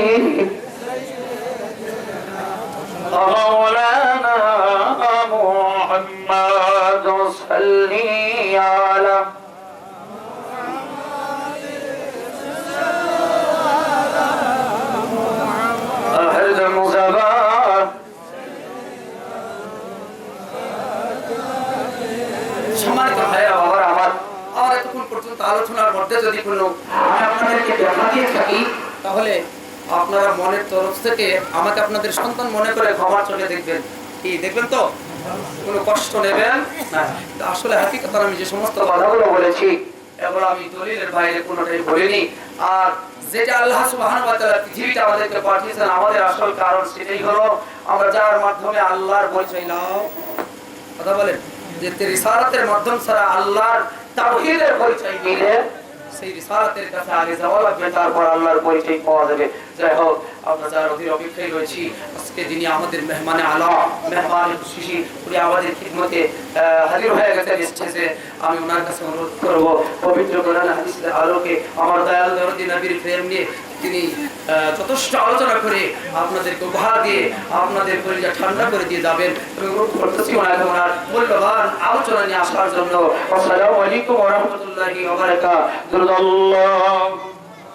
مولانا محمد صل على আলোচনার মধ্যে যদি কোনো আমি আপনাদেরকে দেখা দিয়ে থাকি, তাহলে আপনারা মনের তরফ থেকে আমাকে আপনাদের সন্তান মনে করে ক্ষমার চোখে দেখবেন। কি দেখবেন তো? কোনো কষ্ট নেবেন না। আসলে হাকিকত আমি যে সমস্ত বাধাগুলো বলেছি এগুলো আমি দলিলের বাইরে কোনোটাই বলিনি। আর যেটা আল্লাহ সুবহানাহু ওয়া তাআলা পৃথিবীতে আমাদেরকে পাঠিয়েছেন, আমাদের আসল কারণ সেটাই হলো আমরা যার মাধ্যমে আল্লাহর পরিচয় নাও কথা বলেন যে রিসালাতের মাধ্যম ছাড়া আল্লাহর তাওহীদের পরিচয় নিলে সেই রিসালাতের কাছে আগে যাওয়া লাগবে, তারপর আল্লাহর পরিচয় পাওয়া যাবে। যাই হোক, আমরা যার অধীর অপেক্ষায় রয়েছি, আজকে যিনি আমাদের মেহমানে আলা, মেহমানে খুশি, উনি আমাদের খিদমতে হাজির হয়ে গেছেন স্টেজে। আমি ওনার কাছে অনুরোধ করব, পবিত্র কোরআন হাদিসের আলোকে আমার দয়ালু দরদি নবীর প্রেম নিয়ে তিনি যথেষ্ট আলোচনা করে আপনাদেরকে উপহার দিয়ে আপনাদের কলিজা ঠান্ডা করে দিয়ে যাবেন। আমি অনুরোধ করতেছি ওনাকে ওনার মূল্যবান আলোচনা নিয়ে আসার জন্য। আসসালামু আলাইকুম ওয়া রাহমাতুল্লাহি ওয়া বারাকাতুহু।